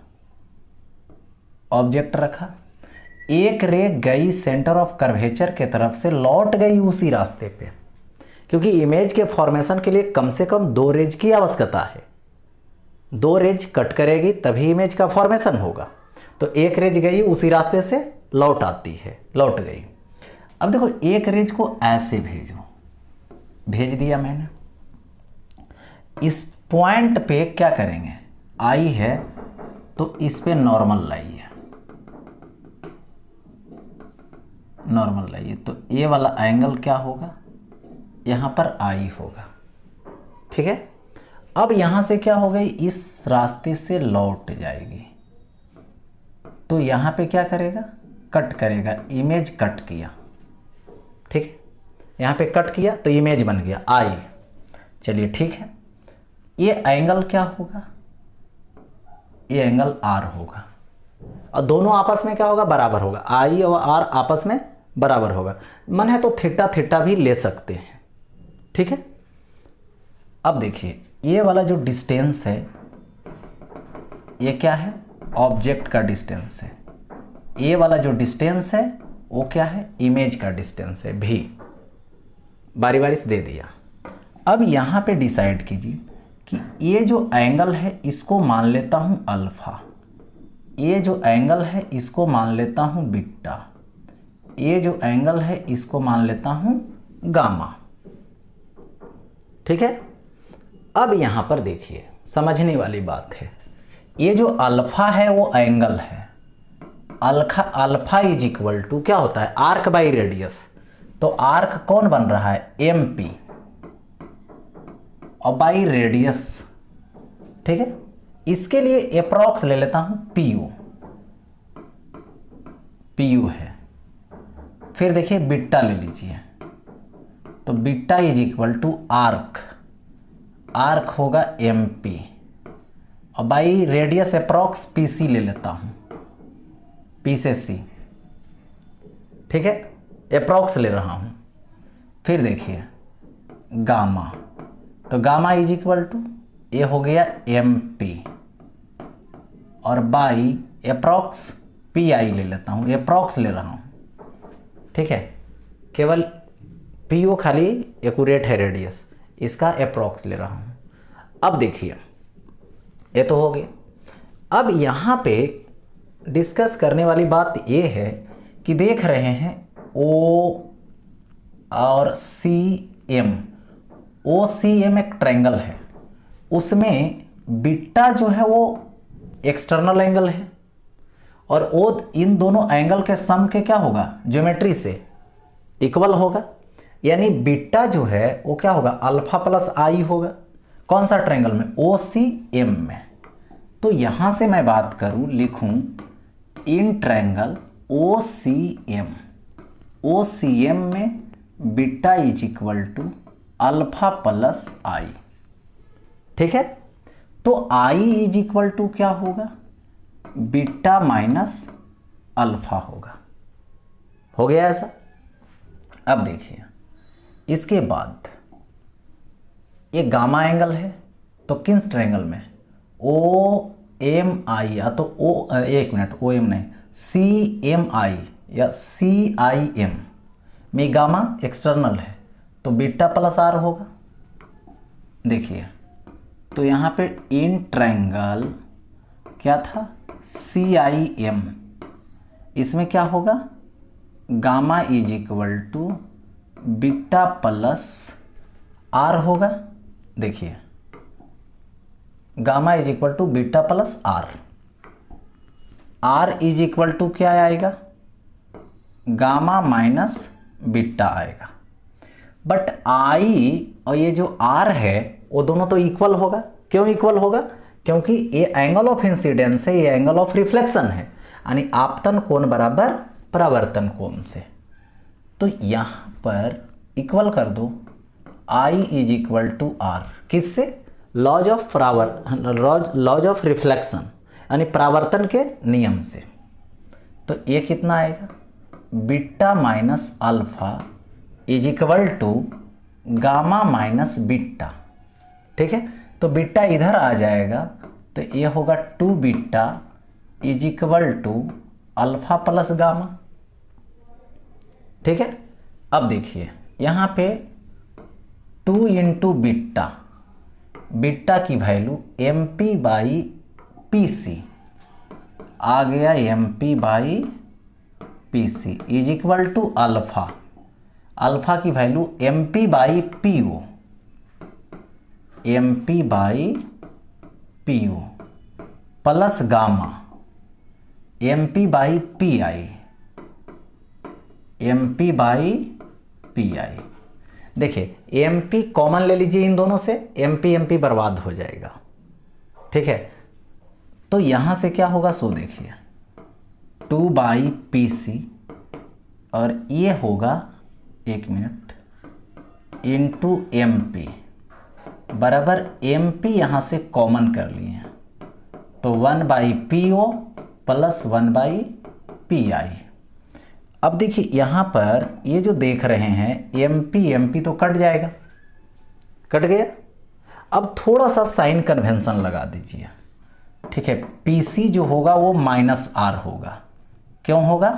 एक रे गई सेंटर ऑफ कर्वेचर के तरफ से, लौट गई उसी रास्ते पे, क्योंकि इमेज के फॉर्मेशन के लिए कम से कम 2 रेज की आवश्यकता है। 2 रेज कट करेगी तभी इमेज का फॉर्मेशन होगा। तो एक रेज गई उसी रास्ते से लौट लौट गई। अब देखो एक रेज को ऐसे भेज दिया मैंने, इस पॉइंट पे क्या करेंगे, आई है तो इस पे नॉर्मल लाइए, तो ये वाला एंगल क्या होगा, यहां पर आई होगा, ठीक है। अब यहां से क्या हो गई, इस रास्ते से लौट जाएगी, तो यहां पे क्या करेगा, कट करेगा, इमेज कट किया, ठीक है। यहां पे कट किया तो इमेज बन गया आई। चलिए ठीक है, ये एंगल क्या होगा, ये एंगल आर होगा, और दोनों आपस में क्या होगा, बराबर होगा, आई और आर आपस में बराबर होगा। मन है तो थीटा भी ले सकते हैं, ठीक है। अब देखिए ये वाला जो डिस्टेंस है ये क्या है, ऑब्जेक्ट का डिस्टेंस है, ये वाला जो डिस्टेंस है वो क्या है, इमेज का डिस्टेंस है, भी बारी बारी से दे दिया। अब यहां पे डिसाइड कीजिए कि ये जो एंगल है इसको मान लेता हूं अल्फा, ये जो एंगल है इसको मान लेता हूं बीटा, ये जो एंगल है इसको मान लेता हूं गामा, ठीक है। अब यहां पर देखिए समझने वाली बात है, ये जो अल्फा है वो एंगल है, अल्फा इज इक्वल टू क्या होता है, आर्क बाई रेडियस। तो आर्क कौन बन रहा है, एम पी, और बाई रेडियस, ठीक है। इसके लिए अप्रॉक्स ले लेता हूं पीयू है। फिर देखिए बीटा ले लीजिए, तो beta is equal to arc होगा एम पी, और बाई रेडियस अप्रॉक्स पीसी ले लेता हूं, पी से सी, ठीक है, अप्रॉक्स ले रहा हूं। फिर देखिए गामा, तो गामा इज इक्वल टू ये हो गया एम पी, और बाई अप्रॉक्स पी आई ले लेता हूं, अप्रॉक्स ले रहा हूं, ठीक है। केवल पी ओ खाली एक्यूरेट है रेडियस, इसका अप्रॉक्स ले रहा हूं। अब देखिए ये तो हो गया। अब यहां पे डिस्कस करने वाली बात ये है कि देख रहे हैं ओ और सी एम, ओ सी एम एक ट्रायंगल है, उसमें बीटा जो है वो एक्सटर्नल एंगल है, और ओ इन दोनों एंगल के सम के क्या होगा, ज्योमेट्री से इक्वल होगा, यानी बीटा जो है वो क्या होगा, अल्फा प्लस आई होगा। कौन सा ट्रायंगल में, ओ सी एम में। तो यहां से मैं बात करूं, लिखूं in triangle O C M में beta is equal to alpha plus I. ठीक है, तो आई इज इक्वल टू क्या होगा, बीटा माइनस अल्फा होगा। हो गया ऐसा। अब देखिए इसके बाद ये गामा एंगल है, तो किस ट्रायंगल में, ओ एम आई, या तो ओ, एक मिनट, ओ एम नहीं, सी एम आई या सी आई एम में गामा एक्सटर्नल है, तो बीटा प्लस आर होगा। देखिए तो यहाँ पे इन ट्रायंगल क्या था, सी आई एम, इसमें क्या होगा, gamma is equal to beta plus R होगा। देखिए gamma is equal to beta plus R, R is equal to क्या आएगा, गामा माइनस बीटा आएगा। बट आई और ये जो आर है वो दोनों तो इक्वल होगा। क्यों इक्वल होगा, क्योंकि ये एंगल ऑफ इंसिडेंस है, ये एंगल ऑफ रिफ्लेक्शन है, यानी आपतन कोण बराबर परावर्तन कोण से। तो यहां पर इक्वल कर दो I is equal to R, किससे, लॉज ऑफ रिफ्लेक्शन यानी परावर्तन के नियम से। तो ये कितना आएगा, beta minus alpha is equal to gamma minus beta. ठीक है, तो बीटा इधर आ जाएगा, तो ये होगा 2 beta is equal to alpha plus gamma. ठीक है, अब देखिए यहाँ पे 2 इंटू बीटा, बीटा की value M P by P C आ गया, M P by P C is equal to alpha, alpha की value M P by P O, M P by P O plus gamma M P by P I, M P by P I. देखिए M P common ले लीजिए इन दोनों से, M P बर्बाद हो जाएगा। ठीक है, तो यहां से क्या होगा, सो देखिए 2 बाई पी सी, और ये होगा, एक मिनट, इंटू एम पी बराबर एम पी यहां से कॉमन कर लिए, तो 1 by P O plus 1 by P I. अब देखिए यहां पर ये जो देख रहे हैं एम पी तो कट जाएगा, कट गया। अब थोड़ा सा साइन कन्वेंशन लगा दीजिए। ठीक है, पी सी जो होगा वो माइनस आर होगा। क्यों होगा,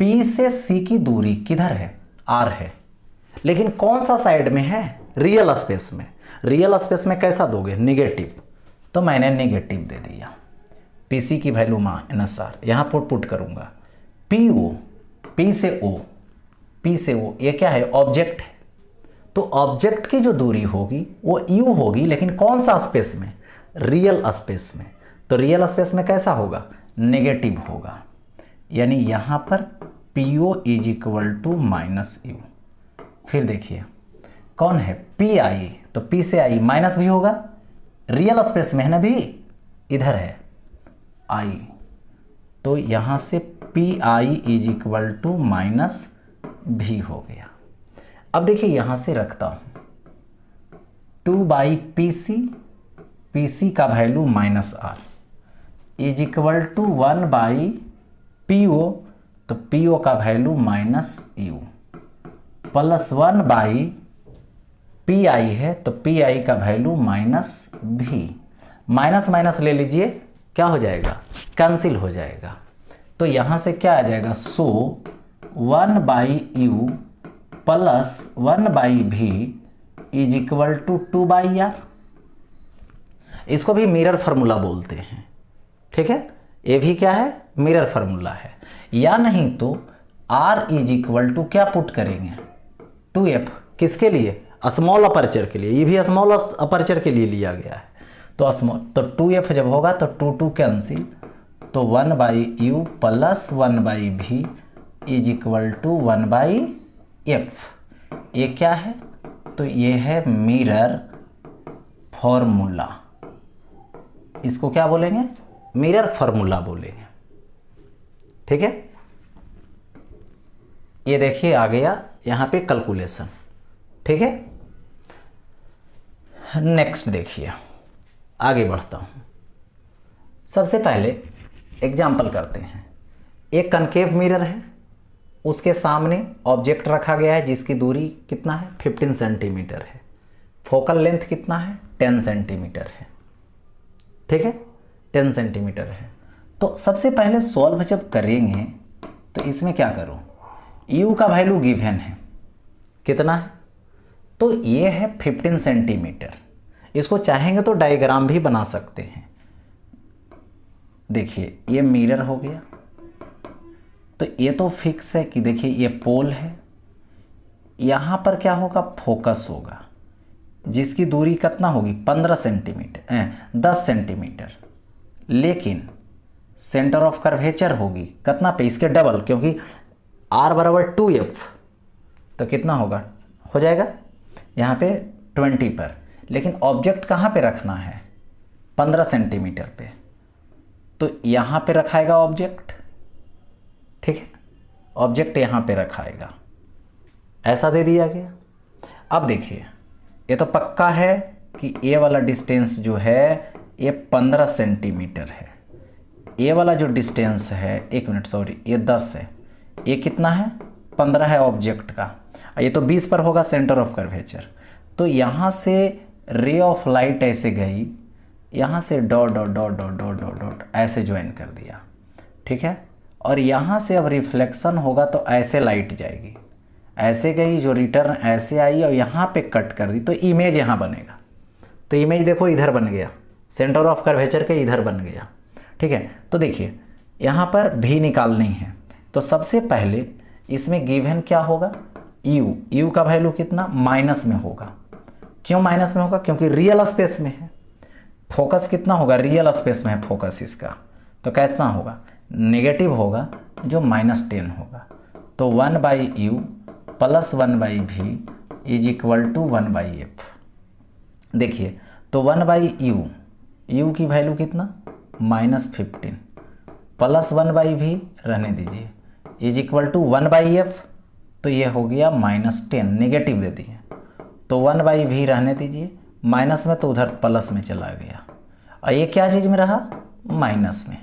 पी से सी की दूरी किधर है, आर है, लेकिन कौन सा साइड में है, रियल स्पेस में। रियल स्पेस में कैसा दोगे, निगेटिव, तो मैंने निगेटिव दे दिया। पी सी की वैल्यू माइनस आर, यहाँ पुट करूँगा, पी ओ, पी से ओ, पी से ओ, ये क्या है, ऑब्जेक्ट है, तो ऑब्जेक्ट की जो दूरी होगी वो यू होगी, लेकिन कौन सा स्पेस में, रियल स्पेस में। तो रियल स्पेस में कैसा होगा, नेगेटिव होगा, यानी यहाँ पर P O is equal to minus u. फिर देखिए कौन है, पी आई, तो पी से आई माइनस भी होगा, रियल स्पेस में है ना भी, इधर है आई, तो यहाँ से P I is equal to minus v हो गया। अब देखिए यहाँ से रखता हूँ 2 बाई पी सी का value minus R is equal to 1 by P O, तो पी ओ का value minus u plus 1 by P I है, तो पी आई का value minus v, minus minus ले लीजिए, क्या हो जाएगा, कैंसिल हो जाएगा। तो यहाँ से क्या आ जाएगा, so 1 by u plus 1 by v is equal to 2 by R. इसको भी मिरर फार्मूला बोलते हैं। ठीक है, ये भी क्या है, मिरर फार्मूला है। या नहीं तो आर इज इक्वल टू क्या पुट करेंगे, 2f, किसके लिए, स्मॉल अपर्चर के लिए, ये भी स्मॉल अपर्चर के लिए लिया गया है, तो स्मॉल, तो 2f जब होगा तो 2 कैंसिल, तो 1 by u plus 1 by v is equal to 1 by f. ये क्या है, तो ये है मिरर फॉर्मूला, इसको क्या बोलेंगे, मिरर फार्मूला बोलेंगे। ठीक है, ये देखिए आ गया यहाँ पे कैलकुलेशन। ठीक है, नेक्स्ट देखिए, आगे बढ़ता हूँ। सबसे पहले एग्जाम्पल करते हैं। एक कनकेव मिरर है, उसके सामने ऑब्जेक्ट रखा गया है जिसकी दूरी कितना है, 15 सेंटीमीटर है। फोकल लेंथ कितना है, 10 सेंटीमीटर है। ठीक है, 10 सेंटीमीटर है। तो सबसे पहले सॉल्व जब करेंगे तो इसमें क्या करूँ, u का वैल्यू गिवन है, कितना है, तो ये है 15 सेंटीमीटर। इसको चाहेंगे तो डायग्राम भी बना सकते हैं। देखिए ये मिरर हो गया, तो ये तो फिक्स है कि देखिए ये पोल है, यहाँ पर क्या होगा, फोकस होगा जिसकी दूरी कितना होगी, 15 सेंटीमीटर 10 सेंटीमीटर। लेकिन सेंटर ऑफ कर्वेचर होगी कितना पे, इसके डबल, क्योंकि r बराबर 2f, तो कितना होगा, हो जाएगा यहाँ पे 20 पर। लेकिन ऑब्जेक्ट कहाँ पे रखना है, 15 सेंटीमीटर पे, तो यहाँ पे रखाएगा ऑब्जेक्ट। ठीक है, ऑब्जेक्ट यहाँ पे रखाएगा, ऐसा दे दिया गया। अब देखिए ये तो पक्का है कि ये वाला डिस्टेंस जो है ये 15 सेंटीमीटर है। ये वाला जो डिस्टेंस है, एक मिनट सॉरी, ये 10 है, ये कितना है, 15 है ऑब्जेक्ट का, ये तो 20 पर होगा सेंटर ऑफ कर्वेचर। तो यहाँ से रे ऑफ लाइट ऐसे गई, यहाँ से dot dot dot dot dot dot dot ऐसे ज्वाइन कर दिया। ठीक है, और यहाँ से अब रिफ्लेक्शन होगा तो ऐसे लाइट जाएगी, ऐसे गई, जो रिटर्न ऐसे आई और यहाँ पे कट कर दी, तो इमेज यहाँ बनेगा। तो इमेज देखो इधर बन गया, सेंटर ऑफ कर्वेचर के इधर बन गया। ठीक है, तो देखिए यहाँ पर भी निकालनी है, तो सबसे पहले इसमें गिवन क्या होगा, u का वैल्यू कितना, माइनस में होगा। क्यों माइनस में होगा, क्योंकि रियल स्पेस में है। फोकस कितना होगा, रियल स्पेस में है फोकस इसका, तो कैसा होगा, नेगेटिव होगा, जो -10 होगा। तो 1/u plus 1/v is equal to 1/f। देखिए तो 1/u, u की वैल्यू कितना, -15 प्लस 1/v रहने दीजिए इज इक्वल टू 1/f, तो ये हो गया -10, नेगेटिव दे दिए, तो 1/v रहने दीजिए, माइनस में तो उधर प्लस में चला गया, और ये क्या चीज़ में रहा, माइनस में।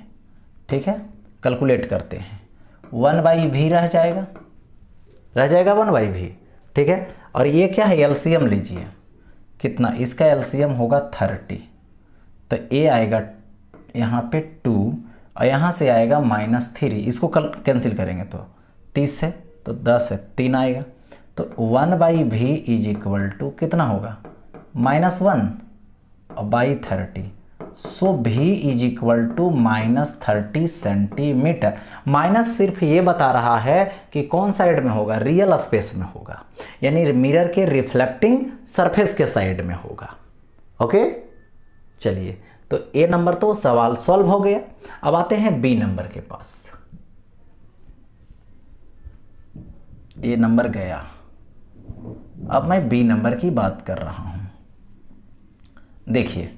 ठीक है, कैलकुलेट करते हैं, 1/v रह जाएगा 1/v। ठीक है, और ये क्या है, एलसीएम लीजिए, कितना, इसका एलसीएम होगा 30, तो ए आएगा यहाँ पे 2 और यहाँ से आएगा -3, इसको कैंसिल करेंगे तो 30 है तो 10 है, 3 आएगा, तो 1/v इज इक्वल टू कितना होगा, -1 और by 30, so v is equal to -30 centimetre. Minus सिर्फ ये बता रहा है कि कौन साइड में होगा, रियल स्पेस में होगा, यानी मिरर के रिफ्लेक्टिंग सरफेस के साइड में होगा। ओके, चलिए, तो ए नंबर तो सवाल सॉल्व हो गया। अब आते हैं बी नंबर के पास। ए नंबर गया, अब मैं बी नंबर की बात कर रहा हूं। देखिए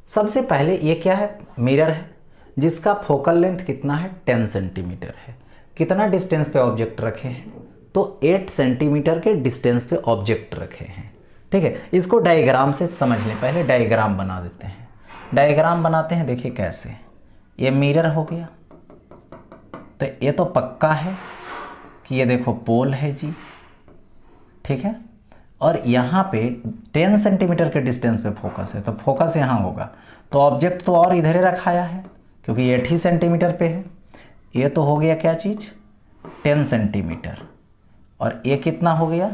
सबसे पहले ये क्या है, मिरर है जिसका फोकल लेंथ कितना है, 10 सेंटीमीटर है। कितना डिस्टेंस पे ऑब्जेक्ट रखे हैं, तो 8 सेंटीमीटर के डिस्टेंस पे ऑब्जेक्ट रखे हैं। ठीक है, इसको डायग्राम से समझ लें, पहले डायग्राम बना देते हैं। डायग्राम बनाते हैं, देखिए कैसे, ये मिरर हो गया, तो ये तो पक्का है कि ये देखो पोल है जी। ठीक है, और यहाँ पे 10 सेंटीमीटर के डिस्टेंस पे फोकस है, तो फोकस यहाँ होगा, तो ऑब्जेक्ट तो और इधर ही रखाया है क्योंकि 8 सेंटीमीटर पे है। ये तो हो गया क्या चीज़, 10 सेंटीमीटर, और ये कितना हो गया,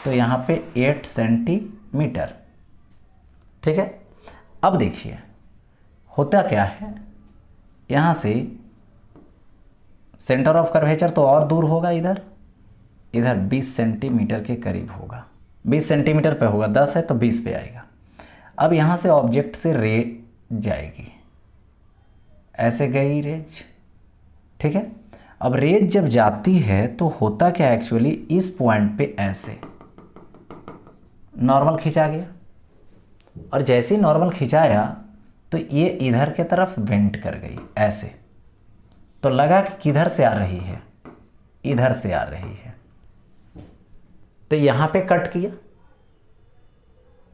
तो यहाँ पे 8 सेंटीमीटर। ठीक है, अब देखिए होता क्या है, यहाँ से सेंटर ऑफ कर्वेचर तो और दूर होगा, इधर 20 सेंटीमीटर के करीब होगा, 20 सेंटीमीटर पे होगा, 10 है तो 20 पे आएगा। अब यहाँ से ऑब्जेक्ट से रे जाएगी, ऐसे गई रेज। ठीक है, अब रेज जब जाती है तो होता क्या, एक्चुअली इस पॉइंट पे ऐसे नॉर्मल खींचा गया, और जैसे ही नॉर्मल खिंचाया तो ये इधर के तरफ बेंट कर गई ऐसे, तो लगा कि किधर से आ रही है, इधर से आ रही है, तो यहाँ पे कट किया।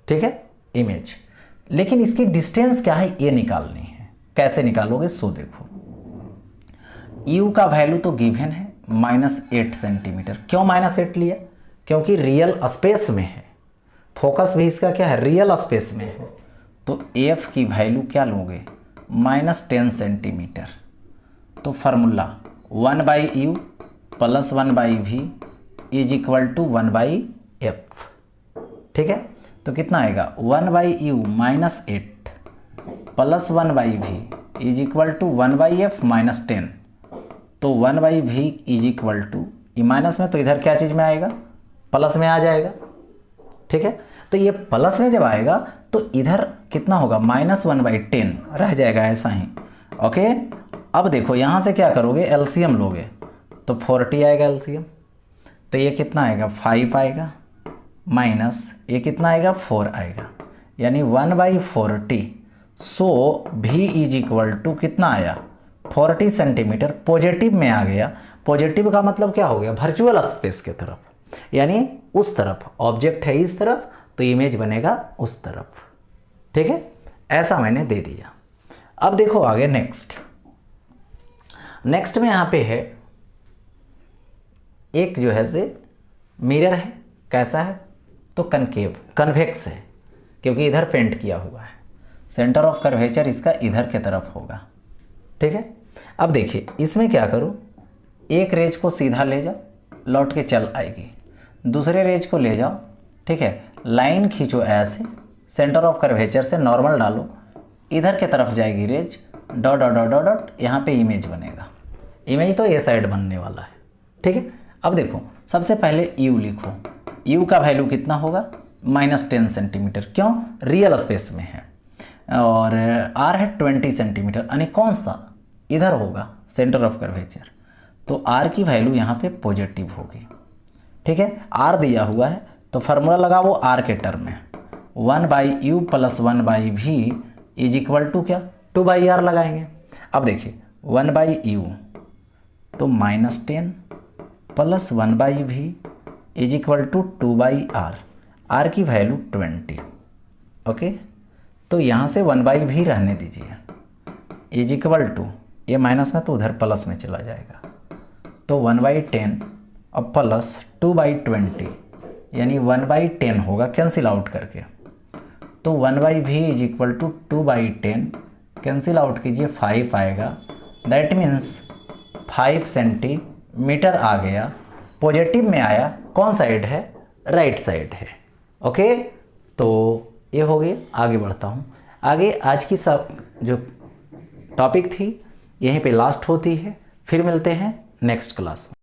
ठीक है, इमेज। लेकिन इसकी डिस्टेंस क्या है ये निकालनी है। कैसे निकालोगे सो देखो, यू का वैल्यू तो गिवन है -8 सेंटीमीटर। क्यों -8 लिया? क्योंकि रियल स्पेस में है, फोकस भी इसका क्या है रियल स्पेस में है। तो एफ की वैल्यू क्या लोगे -10 सेंटीमीटर। तो फार्मूला 1/u + 1/v = 1/f। ठीक है, तो कितना आएगा 1/u -8 + 1/v = 1/f - 10। तो 1/v = ये माइनस में, तो इधर क्या चीज़ में आएगा प्लस में आ जाएगा। ठीक है, तो ये प्लस में जब आएगा तो इधर कितना होगा -1/10 रह जाएगा ऐसा ही। ओके, अब देखो यहाँ से क्या करोगे एलसीएम लोगे तो 40 आएगा एलसीएम। तो ये कितना आएगा 5 आएगा माइनस ये कितना आएगा 4 आएगा, यानी 1/40। सो v = कितना आया 40 सेंटीमीटर। पॉजिटिव में आ गया। पॉजिटिव का मतलब क्या हो गया वर्चुअल स्पेस के तरफ, यानी उस तरफ। ऑब्जेक्ट है इस तरफ तो इमेज बनेगा उस तरफ। ठीक है, ऐसा मैंने दे दिया। अब देखो आगे नेक्स्ट में यहाँ पे है एक जो है से मिरर है। कैसा है तो कनकेव कन्वेक्स है, क्योंकि इधर पेंट किया हुआ है। सेंटर ऑफ कर्वेचर इसका इधर के तरफ होगा। ठीक है, अब देखिए इसमें क्या करूँ, एक रेज को सीधा ले जाओ लौट के चल आएगी, दूसरे रेज को ले जाओ। ठीक है, लाइन खींचो ऐसे, सेंटर ऑफ कर्वेचर से नॉर्मल डालो, इधर के तरफ जाएगी rays, dot dot dot dot dot, यहाँ पे इमेज बनेगा। इमेज तो ये साइड बनने वाला है। ठीक है, अब देखो सबसे पहले u लिखो। u का वैल्यू कितना होगा -10 सेंटीमीटर। क्यों? रियल स्पेस में है। और r है 20 सेंटीमीटर, यानी कौन सा इधर होगा सेंटर ऑफ कर्वेचर। तो r की वैल्यू यहाँ पे पॉजिटिव होगी। ठीक है, r दिया हुआ है तो फार्मूला लगाओ r के टर्म में 1/u + 1/v = क्या 2/r लगाएंगे। अब देखिए 1/u तो -10 + 1/v = 2/r। r की वैल्यू 20। ओके, तो यहाँ से 1/v रहने दीजिए = ये माइनस में तो उधर प्लस में चला जाएगा। तो 1/10 और प्लस 2/20 यानी 1/10 होगा कैंसिल आउट करके। तो 1/v = 2/10 कैंसिल आउट कीजिए 5 आएगा। दैट मीन्स 5 सेंटीमीटर आ गया। पॉजिटिव में आया, कौन साइड है राइट साइड है। ओके, तो ये हो गया। आगे बढ़ता हूँ। आगे आज की सब जो टॉपिक थी यहीं पे लास्ट होती है। फिर मिलते हैं नेक्स्ट क्लास में।